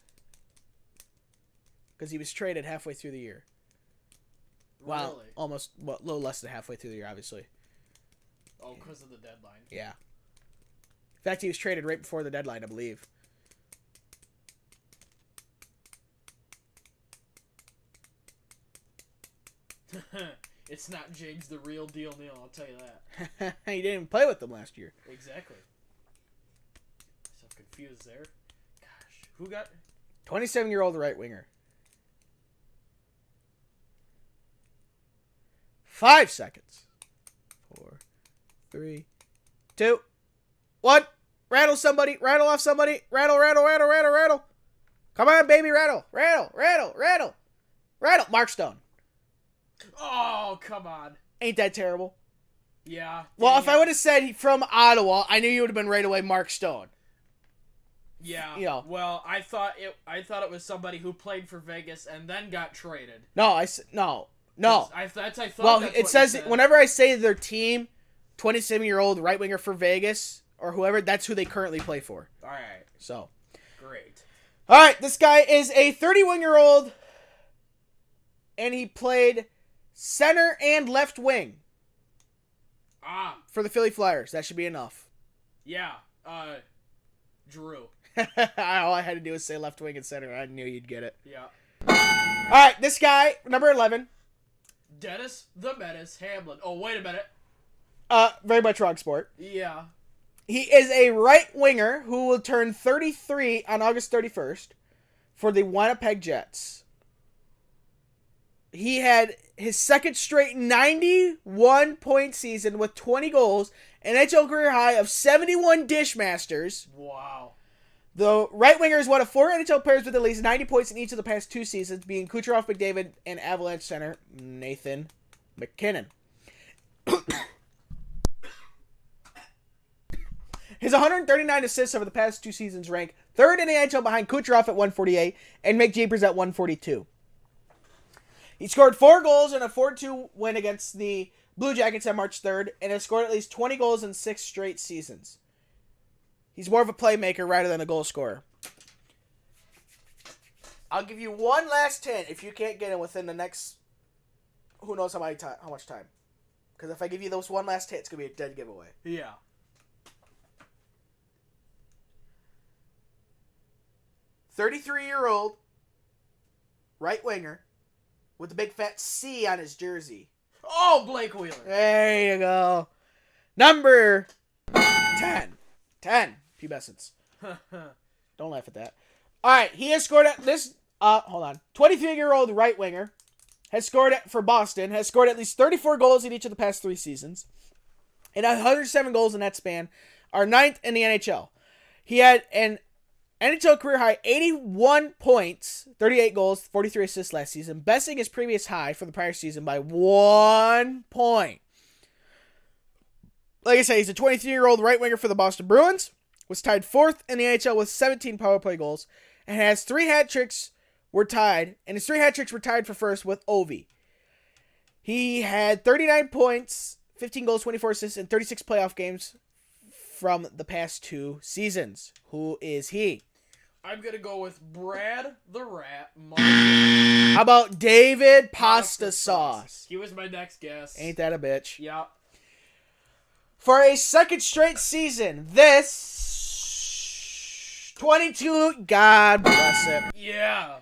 because he was traded halfway through the year. Well, Really? almost, a little less than halfway through the year, obviously. Oh, because of the deadline. Yeah. In fact, he was traded right before the deadline, I believe. It's not James the real deal, Neil. I'll tell you that. He didn't even play with them last year. Exactly. So confused there. Gosh, who got 27-year-old right winger. 5 seconds. 4, 3, 2, 1. Rattle somebody. Rattle off somebody. Rattle, rattle, rattle, rattle, rattle. Come on, baby. Rattle. Rattle, rattle, rattle. Rattle. Mark Stone. Oh, come on. Ain't that terrible? Yeah. Well, if I would have said from Ottawa, I knew you would have been right away Mark Stone. Yeah. You know. Well, I thought it was somebody who played for Vegas and then got traded. No, I said no. I thought Well, that's it what says you said. whenever I say their team, 27-year-old right winger for Vegas or whoever, that's who they currently play for. All right. So, Great. all right, this guy is a 31-year-old, and he played center and left wing Ah. for the Philly Flyers. That should be enough. Yeah. Drew. All I had to do was say left wing and center. I knew you'd get it. Yeah. All right, this guy, number 11. Dennis the Menace Hamlin. Oh, wait a minute. Very much wrong sport. Yeah. He is a right winger who will turn 33 on August 31st for the Winnipeg Jets. He had his second straight 91-point season with 20 goals, an NHL career high of 71 Dishmasters. Wow. The right winger is one of 4 NHL players with at least 90 points in each of the past 2 seasons, being Kucherov, McDavid, and Avalanche center Nathan McKinnon. His 139 assists over the past 2 seasons rank 3rd in the NHL behind Kucherov at 148 and McJeepers at 142. He scored 4 goals in a 4-2 win against the Blue Jackets on March 3rd and has scored at least 20 goals in 6 straight seasons. He's more of a playmaker rather than a goal scorer. I'll give you one last hint if you can't get it within the next who knows how much time. Because if I give you those one last hit, it's going to be a dead giveaway. Yeah. 33-year-old right winger with the big fat C on his jersey. Oh, Blake Wheeler. There you go. Number 10. 10. Pubescence. Don't laugh at that. All right, he has scored at this. Hold on. 23-year-old right winger has scored for Boston. Has scored at least 34 goals in each of the past 3 seasons, and 107 goals in that span. Are 9th in the NHL. He had an NHL career high 81 points, 38 goals, 43 assists last season, besting his previous high for the prior season by 1 point. Like I said, he's a 23-year-old right winger for the Boston Bruins. Was tied 4th in the NHL with 17 power play goals, and has 3 hat tricks were tied, and his 3 hat tricks were tied for first with Ovi. He had 39 points, 15 goals, 24 assists, and 36 playoff games from the past 2 seasons. Who is he? I'm going to go with Brad the Rat Martin. How about David Pasta Sauce? He was my next guess. Ain't that a bitch? Yeah. For a second straight season, this 22, God bless it, Yeah.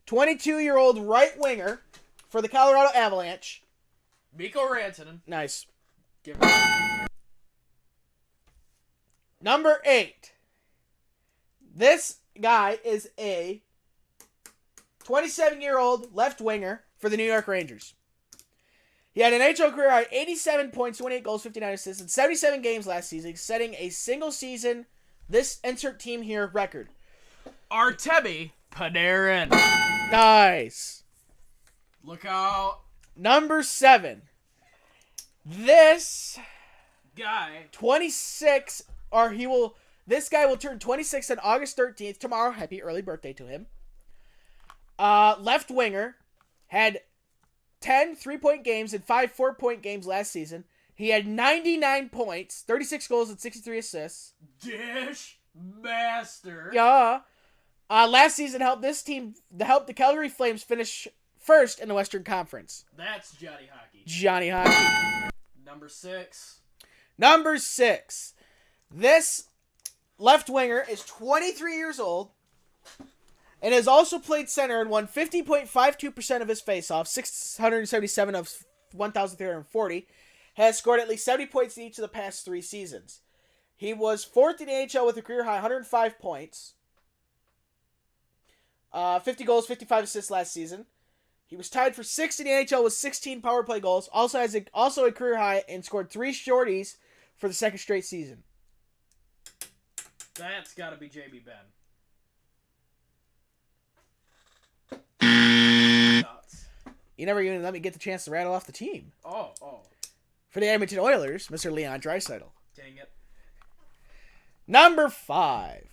22-year-old right winger for the Colorado Avalanche. Mikko Rantanen. Nice. Give me Number 8. This guy is a 27-year-old left winger for the New York Rangers. He had an NHL career high 87 points, 28 goals, 59 assists, in 77 games last season, setting a single season, this insert team here, record. Artemi Panarin. Nice. Look out. Number 7. This Guy. 26, this guy will turn 26 on August 13th, tomorrow. Happy early birthday to him. Left winger, had 10 3-point games and 5 4-point games last season. He had 99 points, 36 goals, and 63 assists. Dish Master. Yeah. Last season helped the Calgary Flames finish first in the Western Conference. That's Johnny Hockey. Johnny Hockey. Number 6. Number 6. This left winger is 23 years old and has also played center and won 50.52% of his faceoffs, 677 of 1,340. Has scored at least 70 points in each of the past 3 seasons. He was 4th in the NHL with a career high 105 points. 50 goals, 55 assists last season. He was tied for 6th in the NHL with 16 power play goals. Also has a career high and scored 3 shorties for the second straight season. That's got to be JB Ben. Nuts. You never even let me get the chance to rattle off the team. Oh. For the Edmonton Oilers, Mr. Leon Draisaitl. Dang it. Number 5.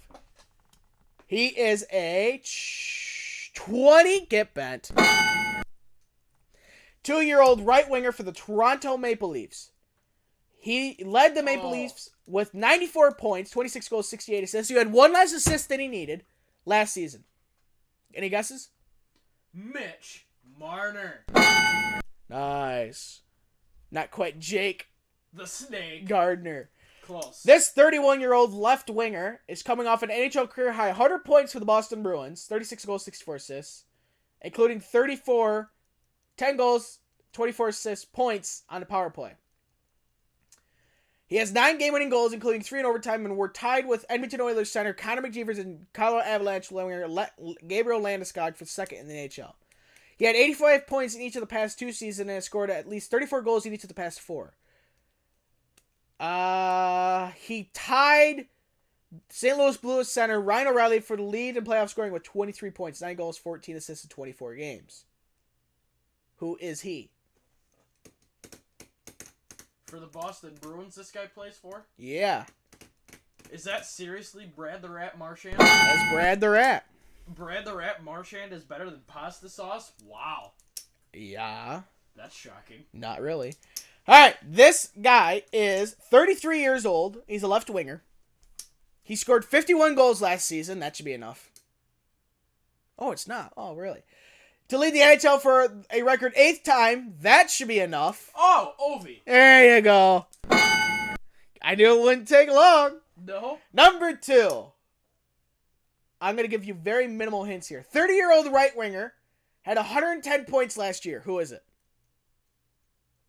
He is a 20. Get bent. 2-year-old right winger for the Toronto Maple Leafs. He led the Maple Leafs with 94 points, 26 goals, 68 assists. He had one less assist than he needed last season. Any guesses? Mitch Marner. Nice. Not quite Jake The Snake. Gardner. Close. This 31-year-old left winger is coming off an NHL career high 100 points for the Boston Bruins, 36 goals, 64 assists, including 10 goals, 24 assists points on the power play. He has 9 game-winning goals, including 3 in overtime, and we're tied with Edmonton Oilers center Connor McJeevers and Colorado Avalanche winger Gabriel Landeskog for second in the NHL. He had 85 points in each of the past 2 seasons and has scored at least 34 goals in each of the past 4. He tied St. Louis Blues center Ryan O'Reilly for the lead in playoff scoring with 23 points, 9 goals, 14 assists in 24 games. Who is he? For the Boston Bruins this guy plays for? Yeah. Is that seriously Brad the Rat Marchand? That's Brad the Rat. Brad the Rat Marchand is better than pasta sauce? Wow. Yeah. That's shocking. Not really. Alright, this guy is 33 years old. He's a left winger. He scored 51 goals last season. That should be enough. Oh, it's not. Oh, really? To lead the NHL for a record 8th time. That should be enough. Oh, Ovi. There you go. I knew it wouldn't take long. No. Number 2. I'm going to give you very minimal hints here. 30-year-old right winger had 110 points last year. Who is it?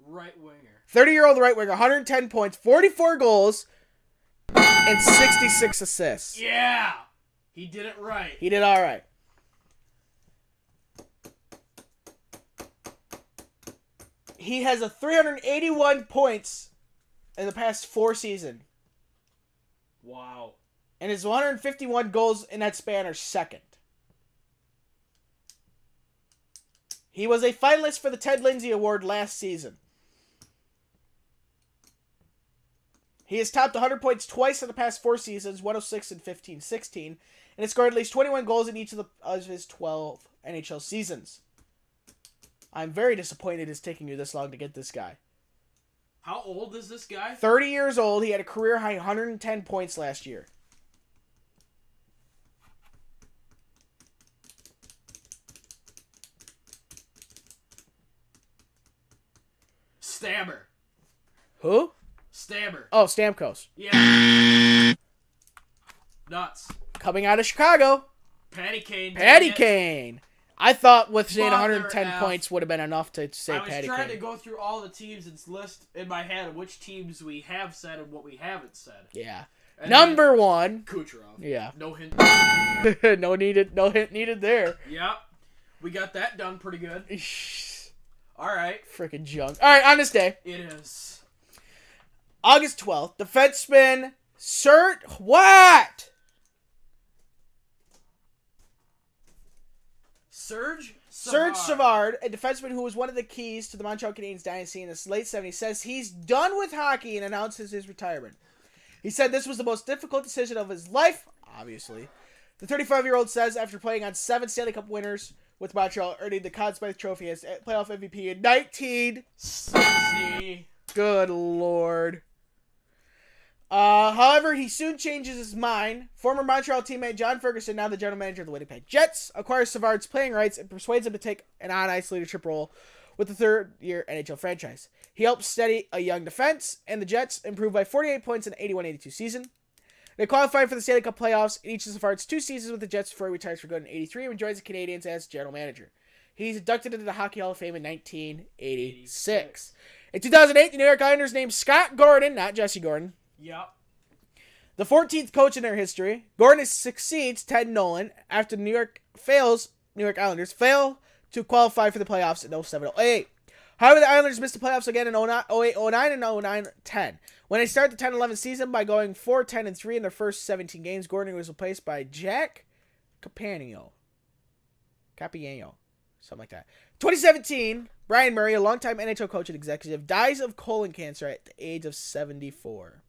Right winger. 30-year-old right winger, 110 points, 44 goals, and 66 assists. Yeah. He did it right. He did all right. He has a 381 points in the past 4 seasons. Wow. And his 151 goals in that span are second. He was a finalist for the Ted Lindsay Award last season. He has topped 100 points twice in the past 4 seasons, 106 and 15-16, and has scored at least 21 goals in each of his 12 NHL seasons. I'm very disappointed it's taking you this long to get this guy. How old is this guy? 30 years old. He had a career high 110 points last year. Stammer. Who? Stammer. Oh, Stamkos. Yeah. Nuts. Coming out of Chicago. Patty Kane. Patty Kane. I thought with saying Mother 110 F. points would have been enough to say Patty Kane. I was trying to go through all the teams and list in my head of which teams we have said and what we haven't said. Yeah. And Number 1. Kucherov. Yeah. No hint. No hint needed there. Yep. We got that done pretty good. All right. Freaking junk. All right, on this day. It is. August 12th, defenseman Serge Savard, a defenseman who was one of the keys to the Montreal Canadiens dynasty in the late 70s, says he's done with hockey and announces his retirement. He said this was the most difficult decision of his life, obviously. The 35-year-old says after playing on 7 Stanley Cup winners with Montreal, earning the Conn Smythe Trophy as playoff MVP in 1960. Good Lord. However, he soon changes his mind. Former Montreal teammate John Ferguson, now the general manager of the Winnipeg Jets, acquires Savard's playing rights and persuades him to take an on-ice leadership role with the third-year NHL franchise. He helps steady a young defense, and the Jets improve by 48 points in the 81-82 season. They qualified for the Stanley Cup playoffs in each of Savard's 2 seasons with the Jets before he retires for good in 83 and joins the Canadiens as general manager. He's inducted into the Hockey Hall of Fame in 1986. In 2008, the New York Islanders named Scott Gordon, not Jesse Gordon, Yep. the 14th coach in their history. Gordon succeeds Ted Nolan after the New York Islanders fail to qualify for the playoffs in 07-08. However, the Islanders missed the playoffs again in 08-09 and 09-10. When they start the 10-11 season by going 4-10-3 in their first 17 games, Gordon was replaced by Jack Capiano. Something like that. 2017, Brian Murray, a longtime NHL coach and executive, dies of colon cancer at the age of 74.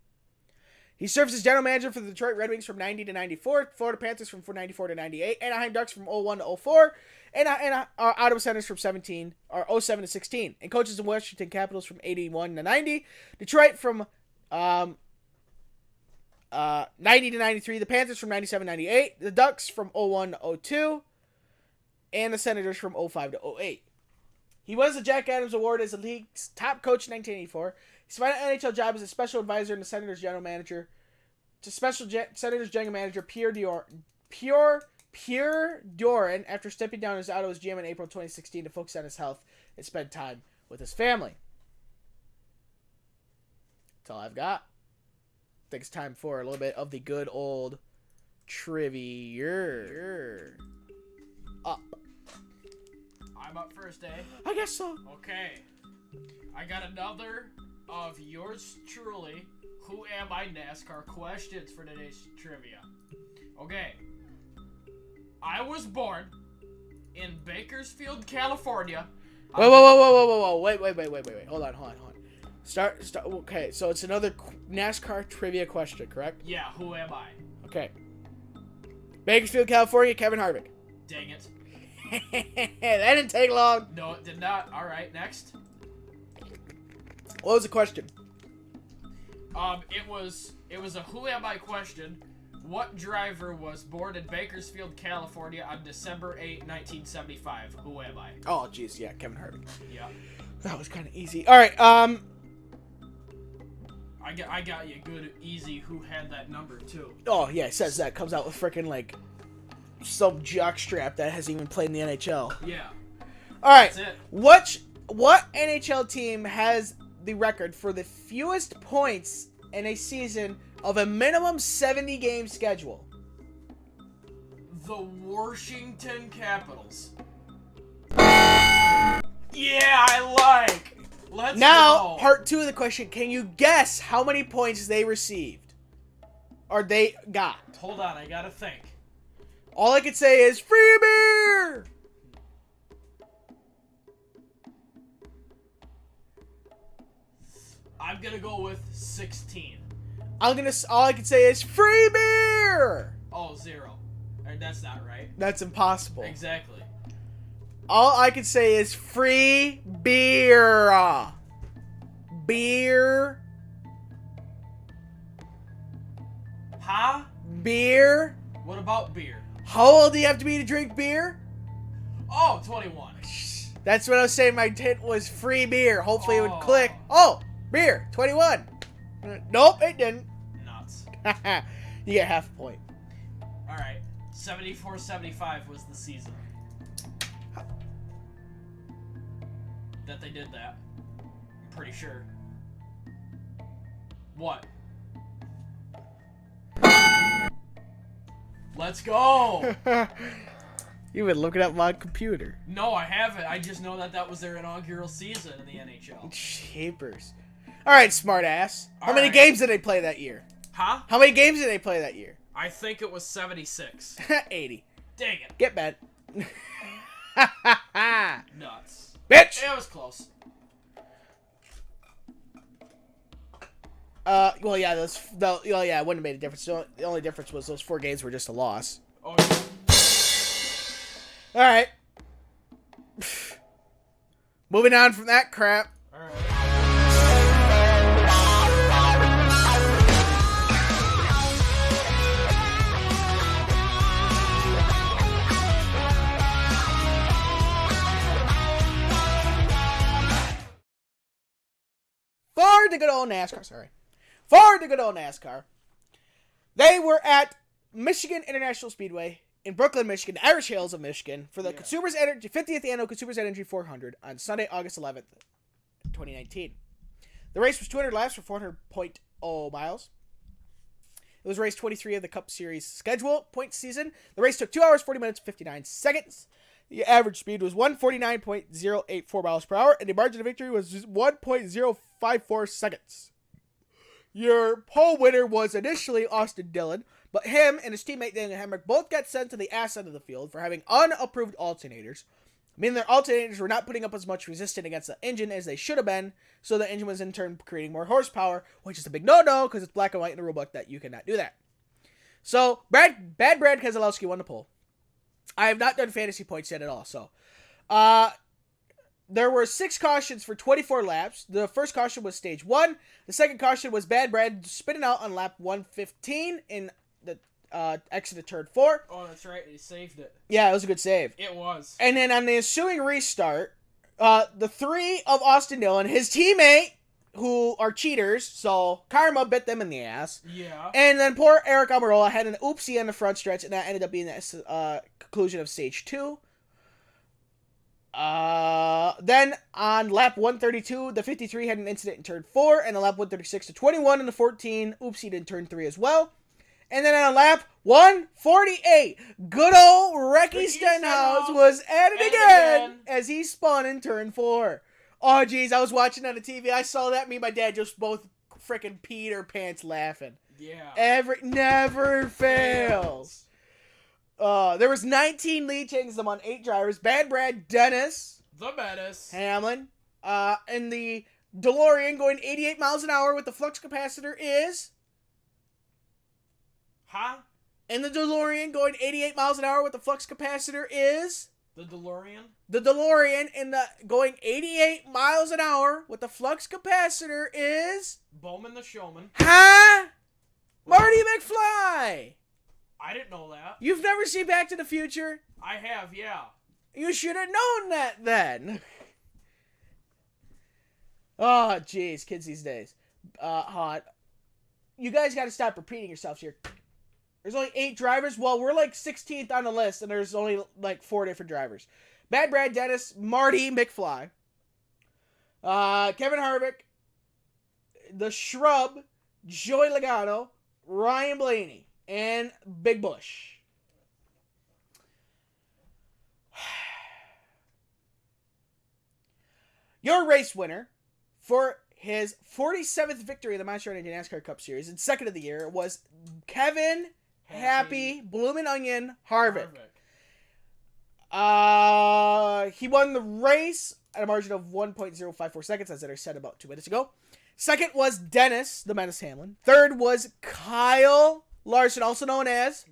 He serves as general manager for the Detroit Red Wings from 90 to 94, Florida Panthers from 94 to 98, Anaheim Ducks from 01 to 04, and Ottawa Senators from 07 to 16, and coaches the Washington Capitals from 81 to 90, Detroit from 90 to 93, the Panthers from 97 to 98, the Ducks from 01 to 02, and the Senators from 05 to 08. He won the Jack Adams Award as the league's top coach in 1984. His final NHL job as a special advisor and the Senators general manager to Senators general manager Pierre Doran after stepping down as Ottawa's GM in April 2016 to focus on his health and spend time with his family. That's all I've got. I think it's time for a little bit of the good old trivia. Up. I'm up first, eh? I guess so. Okay. I got another of yours truly, Who Am I NASCAR questions for today's trivia. Okay. I was born in Bakersfield, California. Whoa. Wait. Hold on. Start. Okay, so it's another NASCAR trivia question, correct? Yeah, who am I? Okay. Bakersfield, California, Kevin Harvick. Dang it. That didn't take long. No, it did not. Alright, next. What was the question? It was a who am I question. What driver was born in Bakersfield, California on December 8, 1975? Who am I? Oh, jeez, yeah, Kevin Harvick. Yeah. That was kind of easy. All right, I got you good, easy. Who had that number too? Oh yeah, it says that comes out with freaking like some jockstrap that hasn't even played in the NHL. Yeah. All right. That's it. What NHL team has the record for the fewest points in a season of a minimum 70 game schedule? The Washington Capitals. Yeah, I like. Let's Now, go. part 2 of the question. Can you guess how many points they received? Or they got? Hold on, I gotta think. All I can say is free beer! I'm gonna go with 16. All I can say is free beer! Oh, 0. That's not right. That's impossible. Exactly. All I can say is free beer. Beer. Huh? Beer. What about beer? How old do you have to be to drink beer? Oh, 21. That's what I was saying. My hint was free beer. Hopefully it would Oh. click. Oh, beer. 21. Nope, it didn't. Nuts. You get half a point. Alright. 74-75 was the season that they did that. I'm pretty sure. What? Let's go! You've been looking up my computer. No, I haven't. I just know that was their inaugural season in the NHL. Jeepers. All right, smartass. How many Alright. games did they play that year? Huh? How many games did they play that year? I think it was 76. 80. Dang it. Get bent. Nuts. Bitch! It was close. Well, yeah, it wouldn't have made a difference. The only difference was those 4 games were just a loss. Oh, yeah. All right. Moving on from that crap. Alright. the good old NASCAR. For the good old NASCAR. They were at Michigan International Speedway in Brooklyn, Michigan, the Irish Hills of Michigan, for the Consumers Energy 50th Annual Consumers Energy 400 on Sunday, August 11th, 2019. The race was 200 laps for 400.0 miles. It was race 23 of the Cup Series schedule point season. The race took 2 hours, 40 minutes, 59 seconds. The average speed was 149.084 miles per hour, and the margin of victory was 1.054 seconds. Your pole winner was initially Austin Dillon, but him and his teammate Daniel Hemrick both got sent to the ass end of the field for having unapproved alternators, meaning their alternators were not putting up as much resistance against the engine as they should have been, so the engine was in turn creating more horsepower, which is a big no-no because it's black and white in the rulebook that you cannot do that. So, Bad Brad Keselowski won the pole. I have not done fantasy points yet at all, so. There were 6 cautions for 24 laps. The first caution was stage 1. The second caution was Bad Brad spinning out on lap 115 in the exit of turn 4. Oh, that's right. He saved it. Yeah, it was a good save. It was. And then on the ensuing restart, the 3 of Austin Dillon, his teammate, who are cheaters, so karma bit them in the ass. Yeah. And then poor Eric Almirola had an oopsie on the front stretch, and that ended up being the conclusion of stage 2. Then on lap 132, the 53 had an incident in turn 4, and on lap 136 to 21 in the 14, oopsied in turn 3 as well. And then on lap 148, good old Ricky Stenhouse was at it again as he spun in turn 4. Oh, geez, I was watching on the TV. I saw that. Me and my dad just both freaking peed our pants laughing. Yeah. Never fails. There was 19 lead changes among 8 drivers. Bad Brad, Dennis. The Menace. Hamlin. And the DeLorean going 88 miles an hour with the flux capacitor is... Huh? And the DeLorean going 88 miles an hour with the flux capacitor is... The DeLorean? The DeLorean in the going 88 miles an hour with the flux capacitor is... Bowman the Showman. Huh? Marty McFly! I didn't know that. You've never seen Back to the Future? I have, yeah. You should have known that then. Oh, jeez, kids these days. Hot. You guys got to stop repeating yourselves here. There's only 8 drivers. Well, we're like 16th on the list, and there's only like 4 different drivers. Bad Brad, Dennis, Marty McFly, Kevin Harvick, The Shrub, Joey Logano, Ryan Blaney, and Big Bush. Your race winner for his 47th victory in the Monster Energy NASCAR Cup Series and second of the year was Kevin Happy Bloomin' Onion Harvick. He won the race at a margin of 1.054 seconds, as I said about 2 minutes ago. Second was Dennis, the Menace Hamlin. Third was Kyle Larson, also known as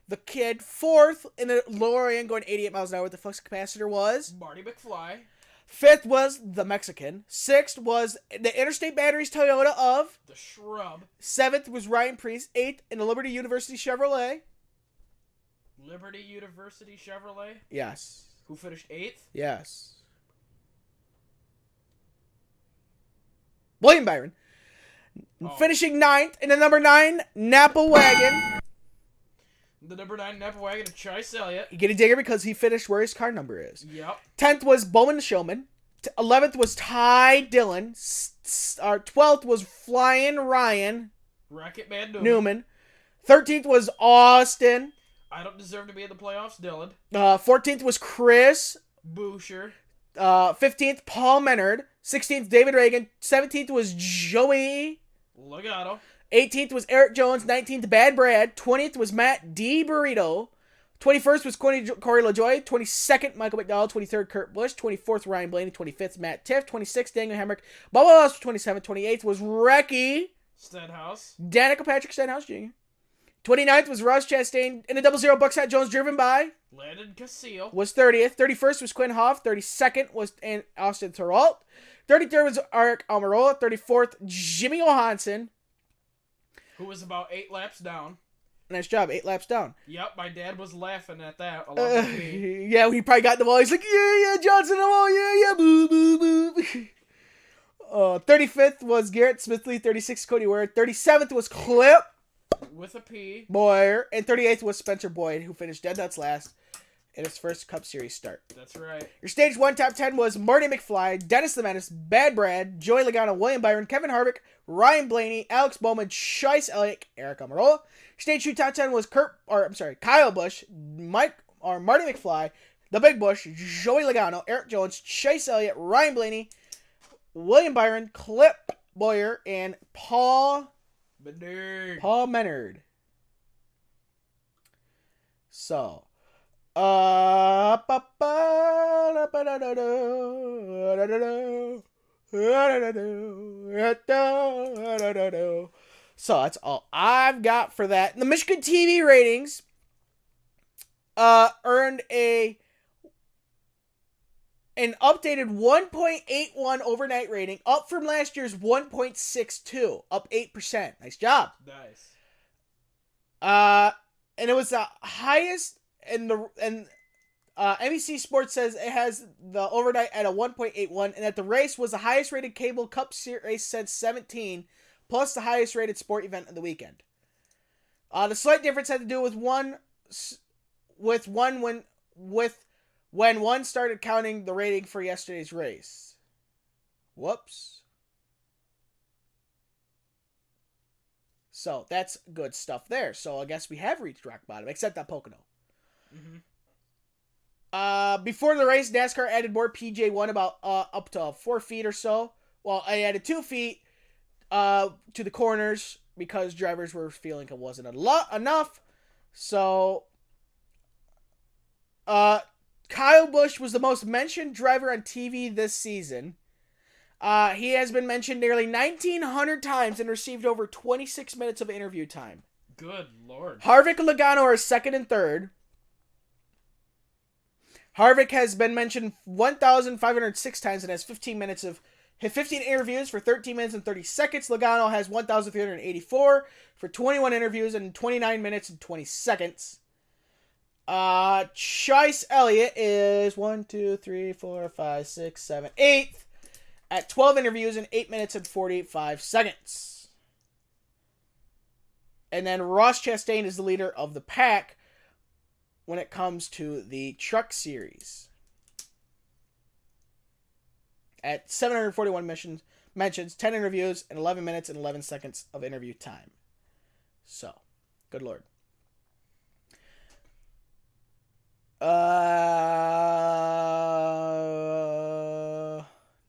The Kid. Fourth in the DeLorean going 88 miles an hour with the flux capacitor was Marty McFly. Fifth was the Mexican. Sixth was the Interstate Batteries Toyota of The Shrub. Seventh was Ryan Preece. Eighth in the Liberty University Chevrolet. Liberty University Chevrolet? Yes. Who finished 8th? Yes. William Byron. Finishing 9th in the number 9 Napa Wagon. The number 9 Napa Wagon of Chase Elliott. You get a digger because he finished where his car number is. Yep. 10th was Bowman the Showman. 11th was Ty Dillon. 12th was Flying Ryan Rocket Man Newman. 13th was Austin. I don't deserve to be in the playoffs, Dylan. 14th was Chris Boucher. 15th, Paul Menard. 16th, David Reagan. 17th was Joey Logano. 18th was Eric Jones. 19th, Bad Brad. 20th was Matt D. Burrito. 21st was Corey LaJoy. 22nd, Michael McDowell. 23rd, Kurt Busch. 24th, Ryan Blaney. 25th, Matt Tiff. 26th, Daniel Hemrick. Bubba Wallace. 27th. 28th was Recky Stenhouse. Danica Patrick Stenhouse Jr. 29th was Ross Chastain in the 00 Buckshot Jones driven by Landon Casillo. was 30th. 31st was Quinn Hoff. 32nd was Austin Thoralt. 33rd was Eric Almirola. 34th, Jimmy Johansson. Who was about 8 laps down. Nice job. 8 laps down. Yep, my dad was laughing at that along with me. Yeah, he probably got the ball. He's like, yeah, Johnson, the ball. Yeah, boo, boo, boo. 35th was Garrett Smithley. 36th, Cody Ware. 37th was Clip With a P. Boyer. And 38th was Spencer Boyd, who finished dead nuts last in his first Cup Series start. That's right. Your Stage 1 top 10 was Marty McFly, Dennis the Menace, Bad Brad, Joey Logano, William Byron, Kevin Harvick, Ryan Blaney, Alex Bowman, Chase Elliott, Eric Almirola. Stage 2 top 10 was Kyle Busch, Marty McFly, The Big Bush, Joey Logano, Eric Jones, Chase Elliott, Ryan Blaney, William Byron, Clip Boyer, and Paul Menard. So, so that's all I've got for that. The Michigan TV ratings earned an updated 1.81 overnight rating, up from last year's 1.62, up 8%. Nice job. Nice. And it was the highest, and NBC Sports says it has the overnight at a 1.81, and that the race was the highest rated cable Cup Series race since 17, plus the highest rated sport event of the weekend. The slight difference had to do with when one started counting the rating for yesterday's race. Whoops. So that's good stuff there. So I guess we have reached rock bottom, except that Pocono. Mm-hmm. Before the race, NASCAR added more PJ1 about up to 4 feet or so. Well, I added 2 feet to the corners because drivers were feeling it wasn't enough. So, Kyle Busch was the most mentioned driver on TV this season. He has been mentioned nearly 1,900 times and received over 26 minutes of interview time. Good Lord. Harvick and Logano are second and third. Harvick has been mentioned 1,506 times and has 15 interviews for 13 minutes and 30 seconds. Logano has 1,384 for 21 interviews and 29 minutes and 20 seconds. Chase Elliott is 8th at 12 interviews and 8 minutes and 45 seconds. And then Ross Chastain is the leader of the pack when it comes to the Truck Series at 741 mentions, 10 interviews, and 11 minutes and 11 seconds of interview time. So, good Lord.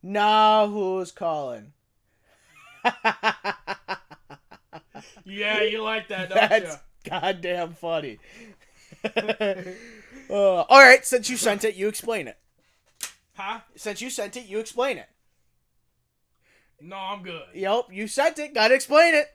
Now who's calling? Yeah, you like that, don't That's you? goddamn funny. All right, since you sent it, you explain it. Huh? Since you sent it, you explain it. No, I'm good. Yep, you sent it. Gotta explain it.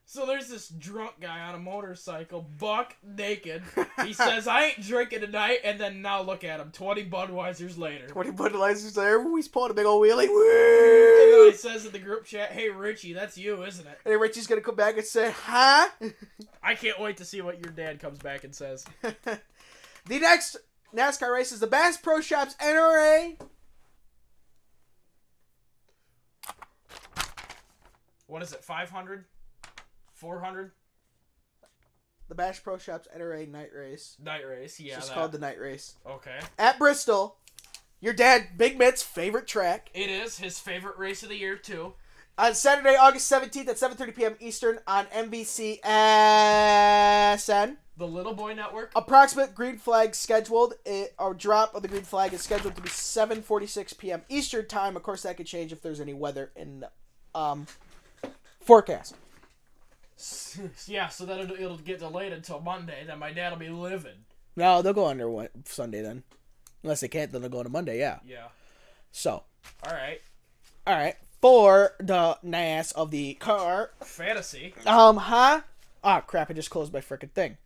So there's this drunk guy on a motorcycle, buck naked. He says, I ain't drinking tonight, and then now look at him, 20 Budweisers later. 20 Budweisers there. Ooh, he's pulling a big old wheelie. And Woo! then he says in the group chat, hey, Richie, that's you, isn't it? And then Richie's gonna come back and say, huh? I can't wait to see what your dad comes back and says. The next NASCAR race is the Bass Pro Shops NRA. What is it, 500? 400? The Bash Pro Shops NRA night race. Night race, yeah. It's just called the night race. Okay. At Bristol, your dad, Big Mitt's favorite track. It is his favorite race of the year, too. On Saturday, August 17th at 7:30 p.m. Eastern on NBCSN. The Little Boy Network. Approximate green flag scheduled. Our drop of the green flag is scheduled to be 7:46 p.m. Eastern time. Of course, that could change if there's any weather in the forecast. Yeah, so that it'll get delayed until Monday. Then my dad will be living. No, they'll go under Sunday then. Unless they can't, then they'll go on a Monday, yeah. Yeah. So. All right. For the NAS of the car. Fantasy. Huh? Ah, crap, I just closed my frickin' thing.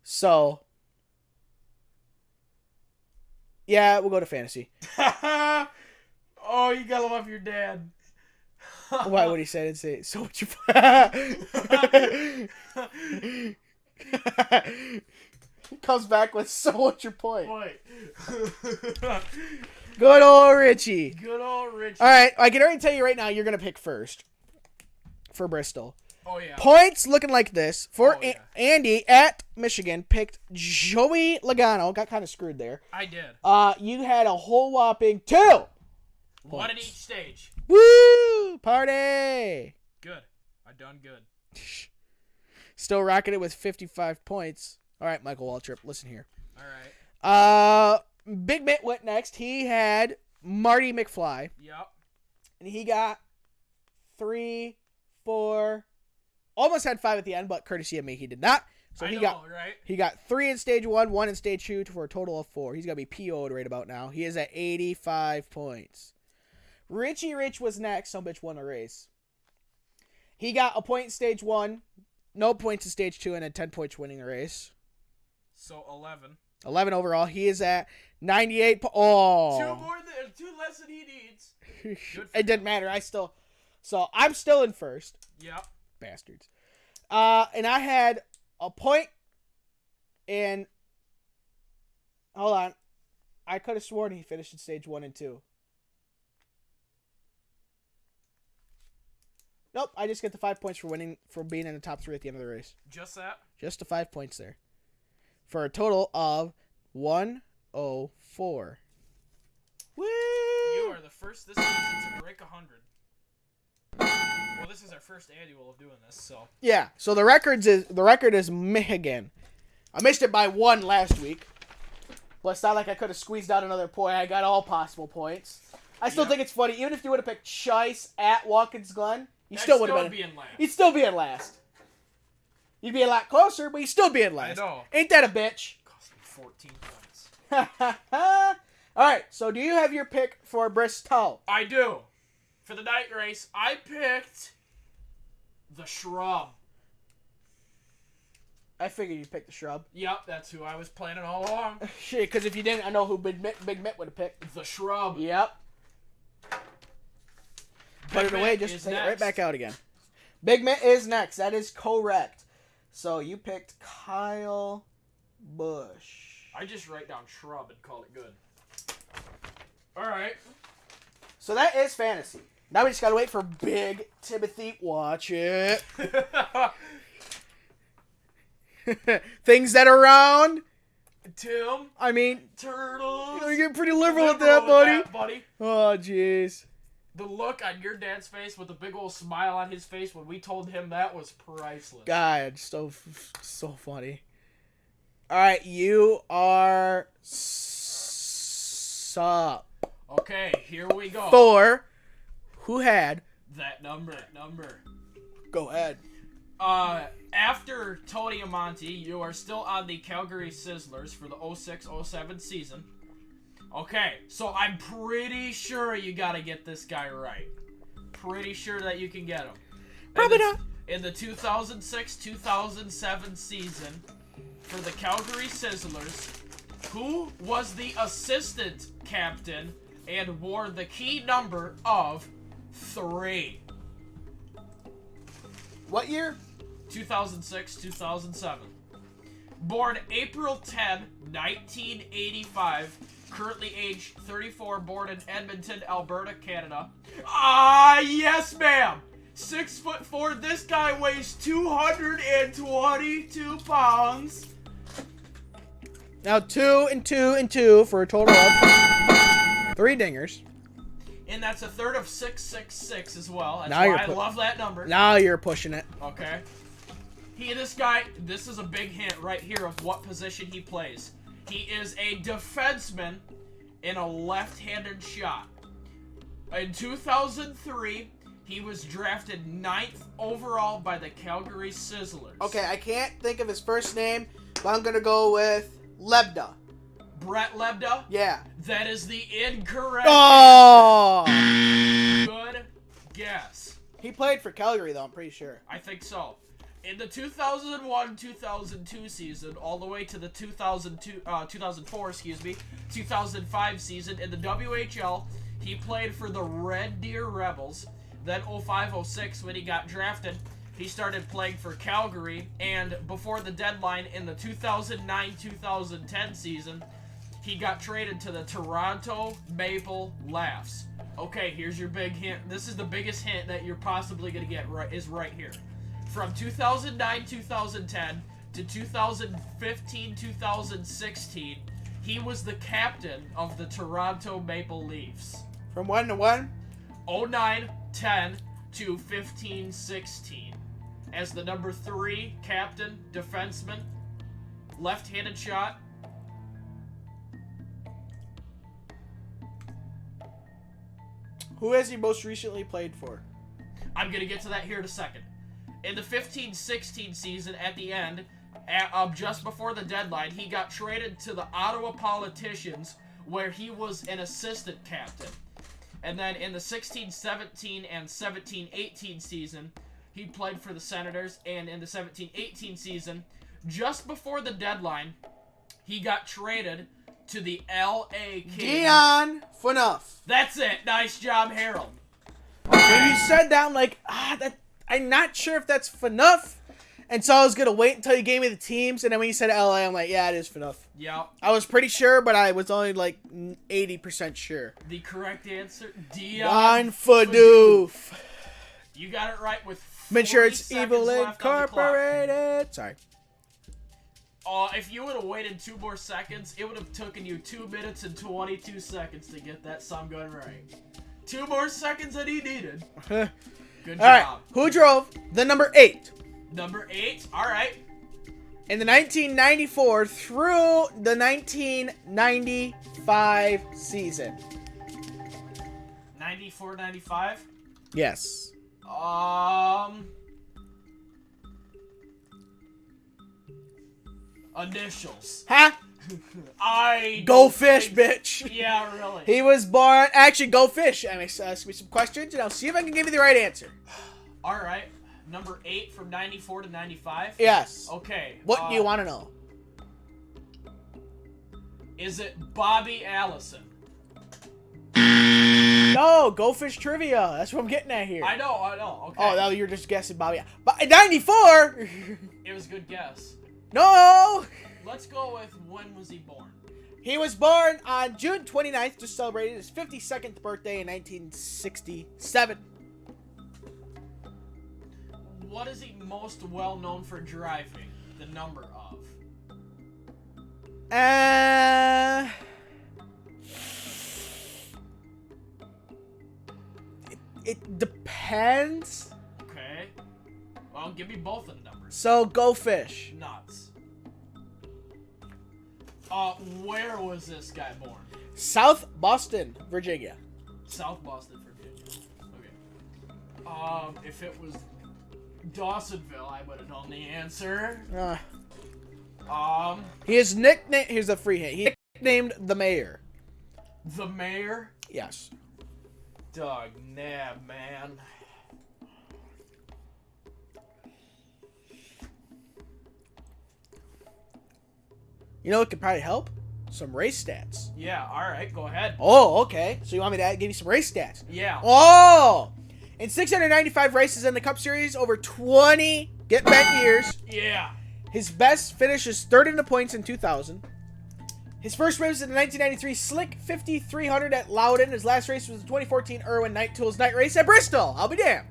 So. Yeah, we'll go to fantasy. Oh, you gotta love your dad. Why would he say it? Say so? What you? Comes back with, so what's your point? Wait. Good old Richie. Good old Richie. All right, I can already tell you right now, you're going to pick first for Bristol. Oh, yeah. Points looking like this. For Oh, yeah. Andy at Michigan picked Joey Logano. Got kind of screwed there. I did. You had a whole whopping 2. One at each stage. Woo! Party! Good. I done good. Still rocking it with 55 points. All right, Michael Waltrip, listen here. All right. Big Mitt went next. He had Marty McFly. Yep. And he got 3, 4, almost had 5 at the end, but courtesy of me, he did not. So he got right? He got 3 in stage 1, 1 in stage 2 for a total of 4. He's gonna be PO'd right about now. He is at 85 points. Richie Rich was next. Some bitch won a race. He got a point in stage 1, no points in stage 2, and then 10 points winning the race. So 11. 11 overall. He is at 98. Oh, 2 less than he needs. it didn't matter. So I'm still in first. Yep. Bastards. And I had a point in. Hold on. I could have sworn he finished in stage 1 and 2. Nope. I just get the 5 points for being in the top 3 at the end of the race. Just that? Just the 5 points there. For a total of 104. Woo! You are the first this season to break 100. Well, this is our first annual of doing this, so. Yeah, so the record is Michigan. I missed it by 1 last week. But it's not like I could have squeezed out another point. I got all possible points. I still think it's funny. Even if you would have picked Chice at Watkins Glen, you still would have been in last. You'd still be in last. You'd be a lot closer, but you'd still be in last. I know. Ain't that a bitch? Cost me 14 points. All right, so do you have your pick for Bristol? I do. For the night race, I picked the Shrub. I figured you'd pick the Shrub. Yep, that's who I was planning all along. Shit, because if you didn't, I know who Big Mitt would have picked. The Shrub. Yep. Put it away, just take it right back out again. Big Mitt is next. That is correct. So you picked Kyle Busch. I just write down Shrub and call it good. Alright. So that is fantasy. Now we just gotta wait for Big Timothy. Watch it. Things that are round. Tim. I mean, Turtles. you're getting pretty liberal with that, buddy. buddy. Oh, jeez. The look on your dad's face with the big old smile on his face when we told him that was priceless. God, so funny. All right, you are sup. Okay, here we go. 4. Who had That number. Go ahead. After Tony Amonte, you are still on the Calgary Sizzlers for the 06-07 season. Okay, so I'm pretty sure you gotta get this guy right. Pretty sure that you can get him. Probably not. In the 2006-2007 season, for the Calgary Sizzlers, who was the assistant captain and wore the key number of 3? What year? 2006-2007. Born April 10, 1985. Currently aged 34. Born in Edmonton, Alberta, Canada. Ah, yes, ma'am. 6'4". This guy weighs 222 pounds. Now 2 and 2 and 2 for a total of 3 dingers. And that's a third of 666 as well. That's Now why I you're love that number. Now you're pushing it. Okay. This guy, this is a big hint right here of what position he plays. He is a defenseman in a left-handed shot. In 2003, he was drafted 9th overall by the Calgary Sizzlers. Okay, I can't think of his first name, but I'm going to go with Lebda. Brett Lebda? Yeah. That is the incorrect Oh! Good guess. He played for Calgary, though, I'm pretty sure. I think so. In the 2001-2002 season, all the way to the 2004, 2005 season in the WHL, he played for the Red Deer Rebels. Then 05-06 when he got drafted, he started playing for Calgary, and before the deadline in the 2009-2010 season, he got traded to the Toronto Maple Leafs. Okay, here's your big hint. This is the biggest hint that you're possibly going to get right here. From 2009-2010 to 2015-2016, he was the captain of the Toronto Maple Leafs. From 1 to 1? 09-10 to 15-16. As the number 3 captain, defenseman, left-handed shot. Who has he most recently played for? I'm going to get to that here in a second. In the 15-16 season, at the end, just before the deadline, he got traded to the Ottawa Politicians, where he was an assistant captain. And then in the 16-17 and 17-18 season, he played for the Senators. And in the 17-18 season, just before the deadline, he got traded to the L.A. Kings. Dion Phaneuf. That's it. Nice job, Harold. When you said that, I'm like, I'm not sure if that's Phaneuf. And so I was going to wait until you gave me the teams. And then when you said LA, I'm like, yeah, it is Phaneuf. Yep. I was pretty sure, but I was only like 80% sure. The correct answer, Dion Phaneuf. You got it right with 40 Make sure it's seconds Evil left on the clock. Incorporated. Sorry. If you would have waited 2 more seconds, it would have taken you 2 minutes and 22 seconds to get that sum gun right. 2 more seconds that he needed. Good job. All right. Who drove the number 8? Number 8. All right. In the 1994 through the 1995 season. 94-95? Yes. Initials. Huh? I Go fish, bitch. Yeah, really. He was born. Actually, go fish. I'm ask me some questions, and I'll see if I can give you the right answer. All right. Number 8 from 94 to 95? Yes. Okay. What do you want to know? Is it Bobby Allison? No, go fish trivia. That's what I'm getting at here. I know. Okay. Oh, no, you're just guessing, Bobby. But 94. It was a good guess. No. Let's go with when was he born? He was born on June 29th, just celebrated his 52nd birthday in 1967. What is he most well known for driving? The number of? It depends. Okay. Well, give me both of the numbers. So go fish. Nuts. Where was this guy born? South Boston, Virginia. South Boston, Virginia. Okay. If it was Dawsonville, I would have known the answer. He is nicknamed. Here's a free hint. He nicknamed the mayor. The mayor? Yes. Doug Nab, man. You know what could probably help? Some race stats. Yeah, alright, go ahead. Oh, okay. So you want me to give you some race stats? Yeah. Oh! In 695 races in the Cup Series, over 20 get bent years. Yeah. His best finish is third in the points in 2000. His first race was in the 1993 Slick 5300 at Loudon. His last race was the 2014 Irwin Night Tools Night Race at Bristol. I'll be damned.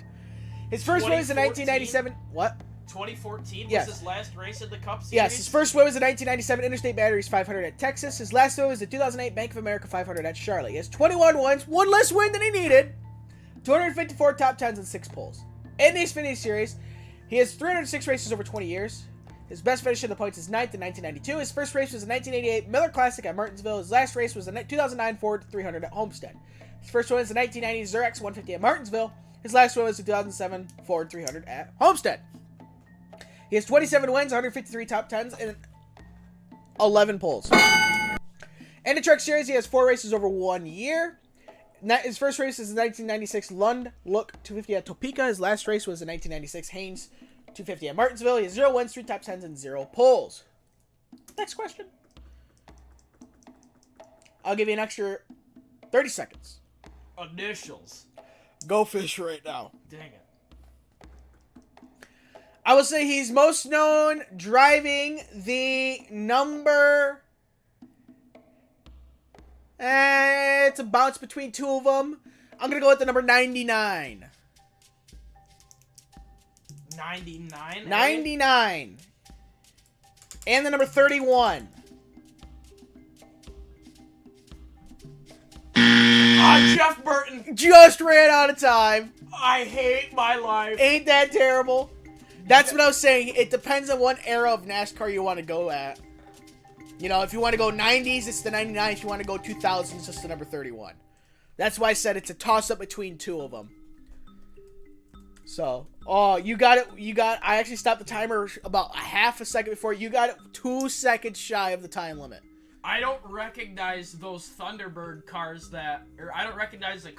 His first win was in 1997. What? 2014 was Yes. his last race in the Cup Series? Yes, his first win was the 1997 Interstate Batteries 500 at Texas. His last win was the 2008 Bank of America 500 at Charlotte. He has 21 wins, one less win than he needed, 254 top 10s, and 6 poles. In the Xfinity Series, he has 306 races over 20 years. His best finish in the points is 9th in 1992. His first race was the 1988 Miller Classic at Martinsville. His last race was the 2009 Ford 300 at Homestead. His first win was the 1990 Xerox 150 at Martinsville. His last win was the 2007 Ford 300 at Homestead. He has 27 wins, 153 top 10s, and 11 poles. In the Truck Series, he has 4 races over 1 year. His first race is the 1996 Lund Look 250 at Topeka. His last race was the 1996 Haynes 250 at Martinsville. He has 0 wins, 3 top 10s, and 0 poles. Next question. I'll give you an extra 30 seconds. Initials. Go fish right now. Dang it. I will say he's most known driving the number... it's a bounce between two of them. I'm going to go with the number 99. 99? 99. And the number 31. Jeff Burton. Just ran out of time. I hate my life. Ain't that terrible? That's what I was saying. It depends on what era of NASCAR you want to go at. You know, if you want to go 90s, it's the 99. If you want to go 2000s, it's the number 31. That's why I said it's a toss-up between two of them. So, oh, you got it. I actually stopped the timer about a half a second before. You got it 2 seconds shy of the time limit. I don't recognize those Thunderbird cars I don't recognize the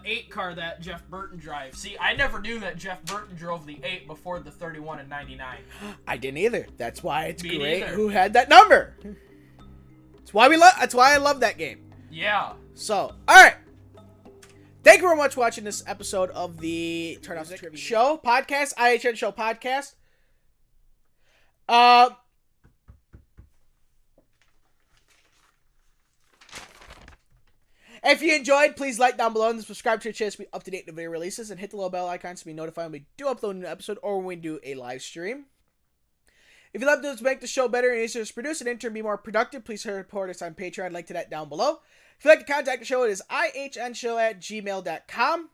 8 car that Jeff Burton drives. See, I never knew that Jeff Burton drove the 8 before the 31 and 99. I didn't either. That's why it's Me great neither. who had that number. That's why I love that game. Yeah. So, alright. Thank you very much for watching this episode of the Turnout Show podcast, IHN Show podcast. If you enjoyed, please like down below and subscribe to the channel to be up to date with video releases, and hit the little bell icon to be notified when we do upload a new episode or when we do a live stream. If you'd love to make the show better and easier to produce and in turn be more productive, please support us on Patreon. Link to that down below. If you'd like to contact the show, it is ihnshow@gmail.com.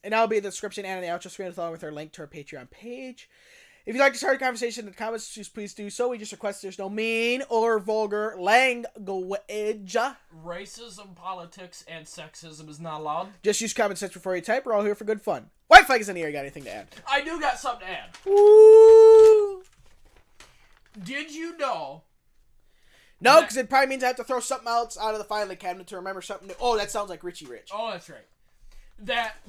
And that'll be in the description and in the outro screen along with our link to our Patreon page. If you'd like to start a conversation in the comments, please do so. We just request there's no mean or vulgar language. Racism, politics, and sexism is not allowed. Just use common sense before you type. We're all here for good fun. White flag is in the air. You got anything to add? I do got something to add. Woo! Did you know? No, because it probably means I have to throw something else out of the filing cabinet to remember something new. Oh, that sounds like Richie Rich. Oh, that's right.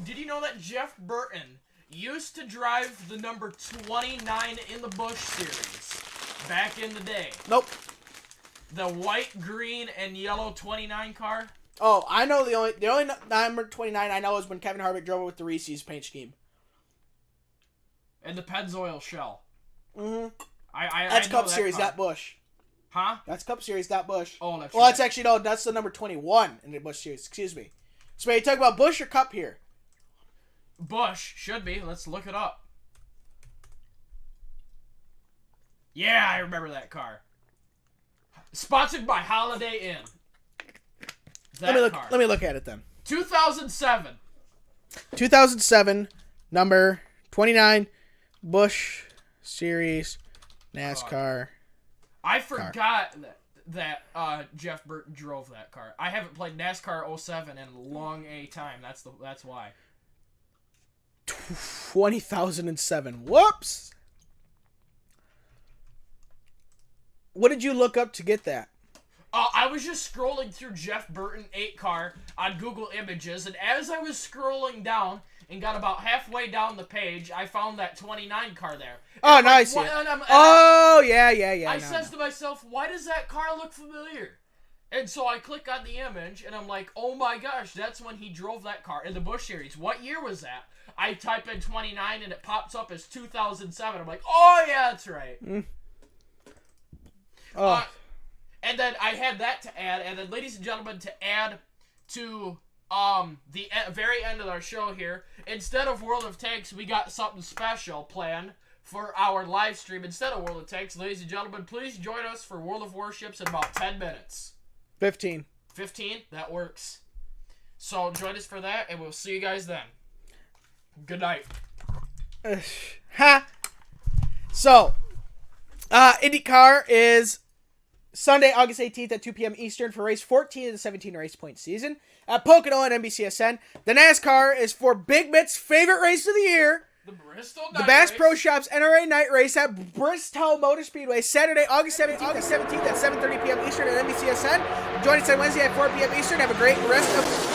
Did you know that Jeff Burton used to drive the number 29 in the Busch series back in the day? Nope. The white, green, and yellow 29 car? Oh, I know the only number 29 I know is when Kevin Harvick drove it with the Reese's paint scheme. And the Pennzoil shell. Mm-hmm. That's Cup Series, not Busch. Huh? That's Cup Series, not Busch. Oh, that's well, right. that's actually, no, that's the number 21 in the Busch Series. Excuse me. So, are you talking about Busch or Cup here? Busch should be. Let's look it up. Yeah, I remember that car. Sponsored by Holiday Inn. Let me look at it then. 2007. 2007, number 29, Busch Series, NASCAR. I forgot that Jeff Burton drove that car. I haven't played NASCAR 07 in a long time. That's why. 2007. Whoops. What did you look up to get that? I was just scrolling through Jeff Burton 8 car on Google Images, and as I was scrolling down and got about halfway down the page, I found that 29 car there. Oh, now I see it. Yeah. I says to myself, why does that car look familiar? And so I click on the image, and I'm like, oh my gosh, that's when he drove that car in the Busch Series. What year was that? I type in 29, and it pops up as 2007. I'm like, oh yeah, that's right. And then I had that to add, and then, ladies and gentlemen, to add to the very end of our show here, instead of World of Tanks, we got something special planned for our live stream. Instead of World of Tanks, ladies and gentlemen, please join us for World of Warships in about 10 minutes. 15. 15? That works. So join us for that, and we'll see you guys then. Good night. So, Indy Car is Sunday, August 18th at 2 p.m. Eastern for race 14 of the 17 race point season at Pocono and NBCSN. The NASCAR is for Big Mitt's favorite race of the year. The Bristol The Night Bass Race. Pro Shops NRA Night Race at Bristol Motor Speedway, Saturday, August 17th at 7:30 p.m. Eastern at NBCSN. Join us on Wednesday at 4 p.m. Eastern. Have a great rest of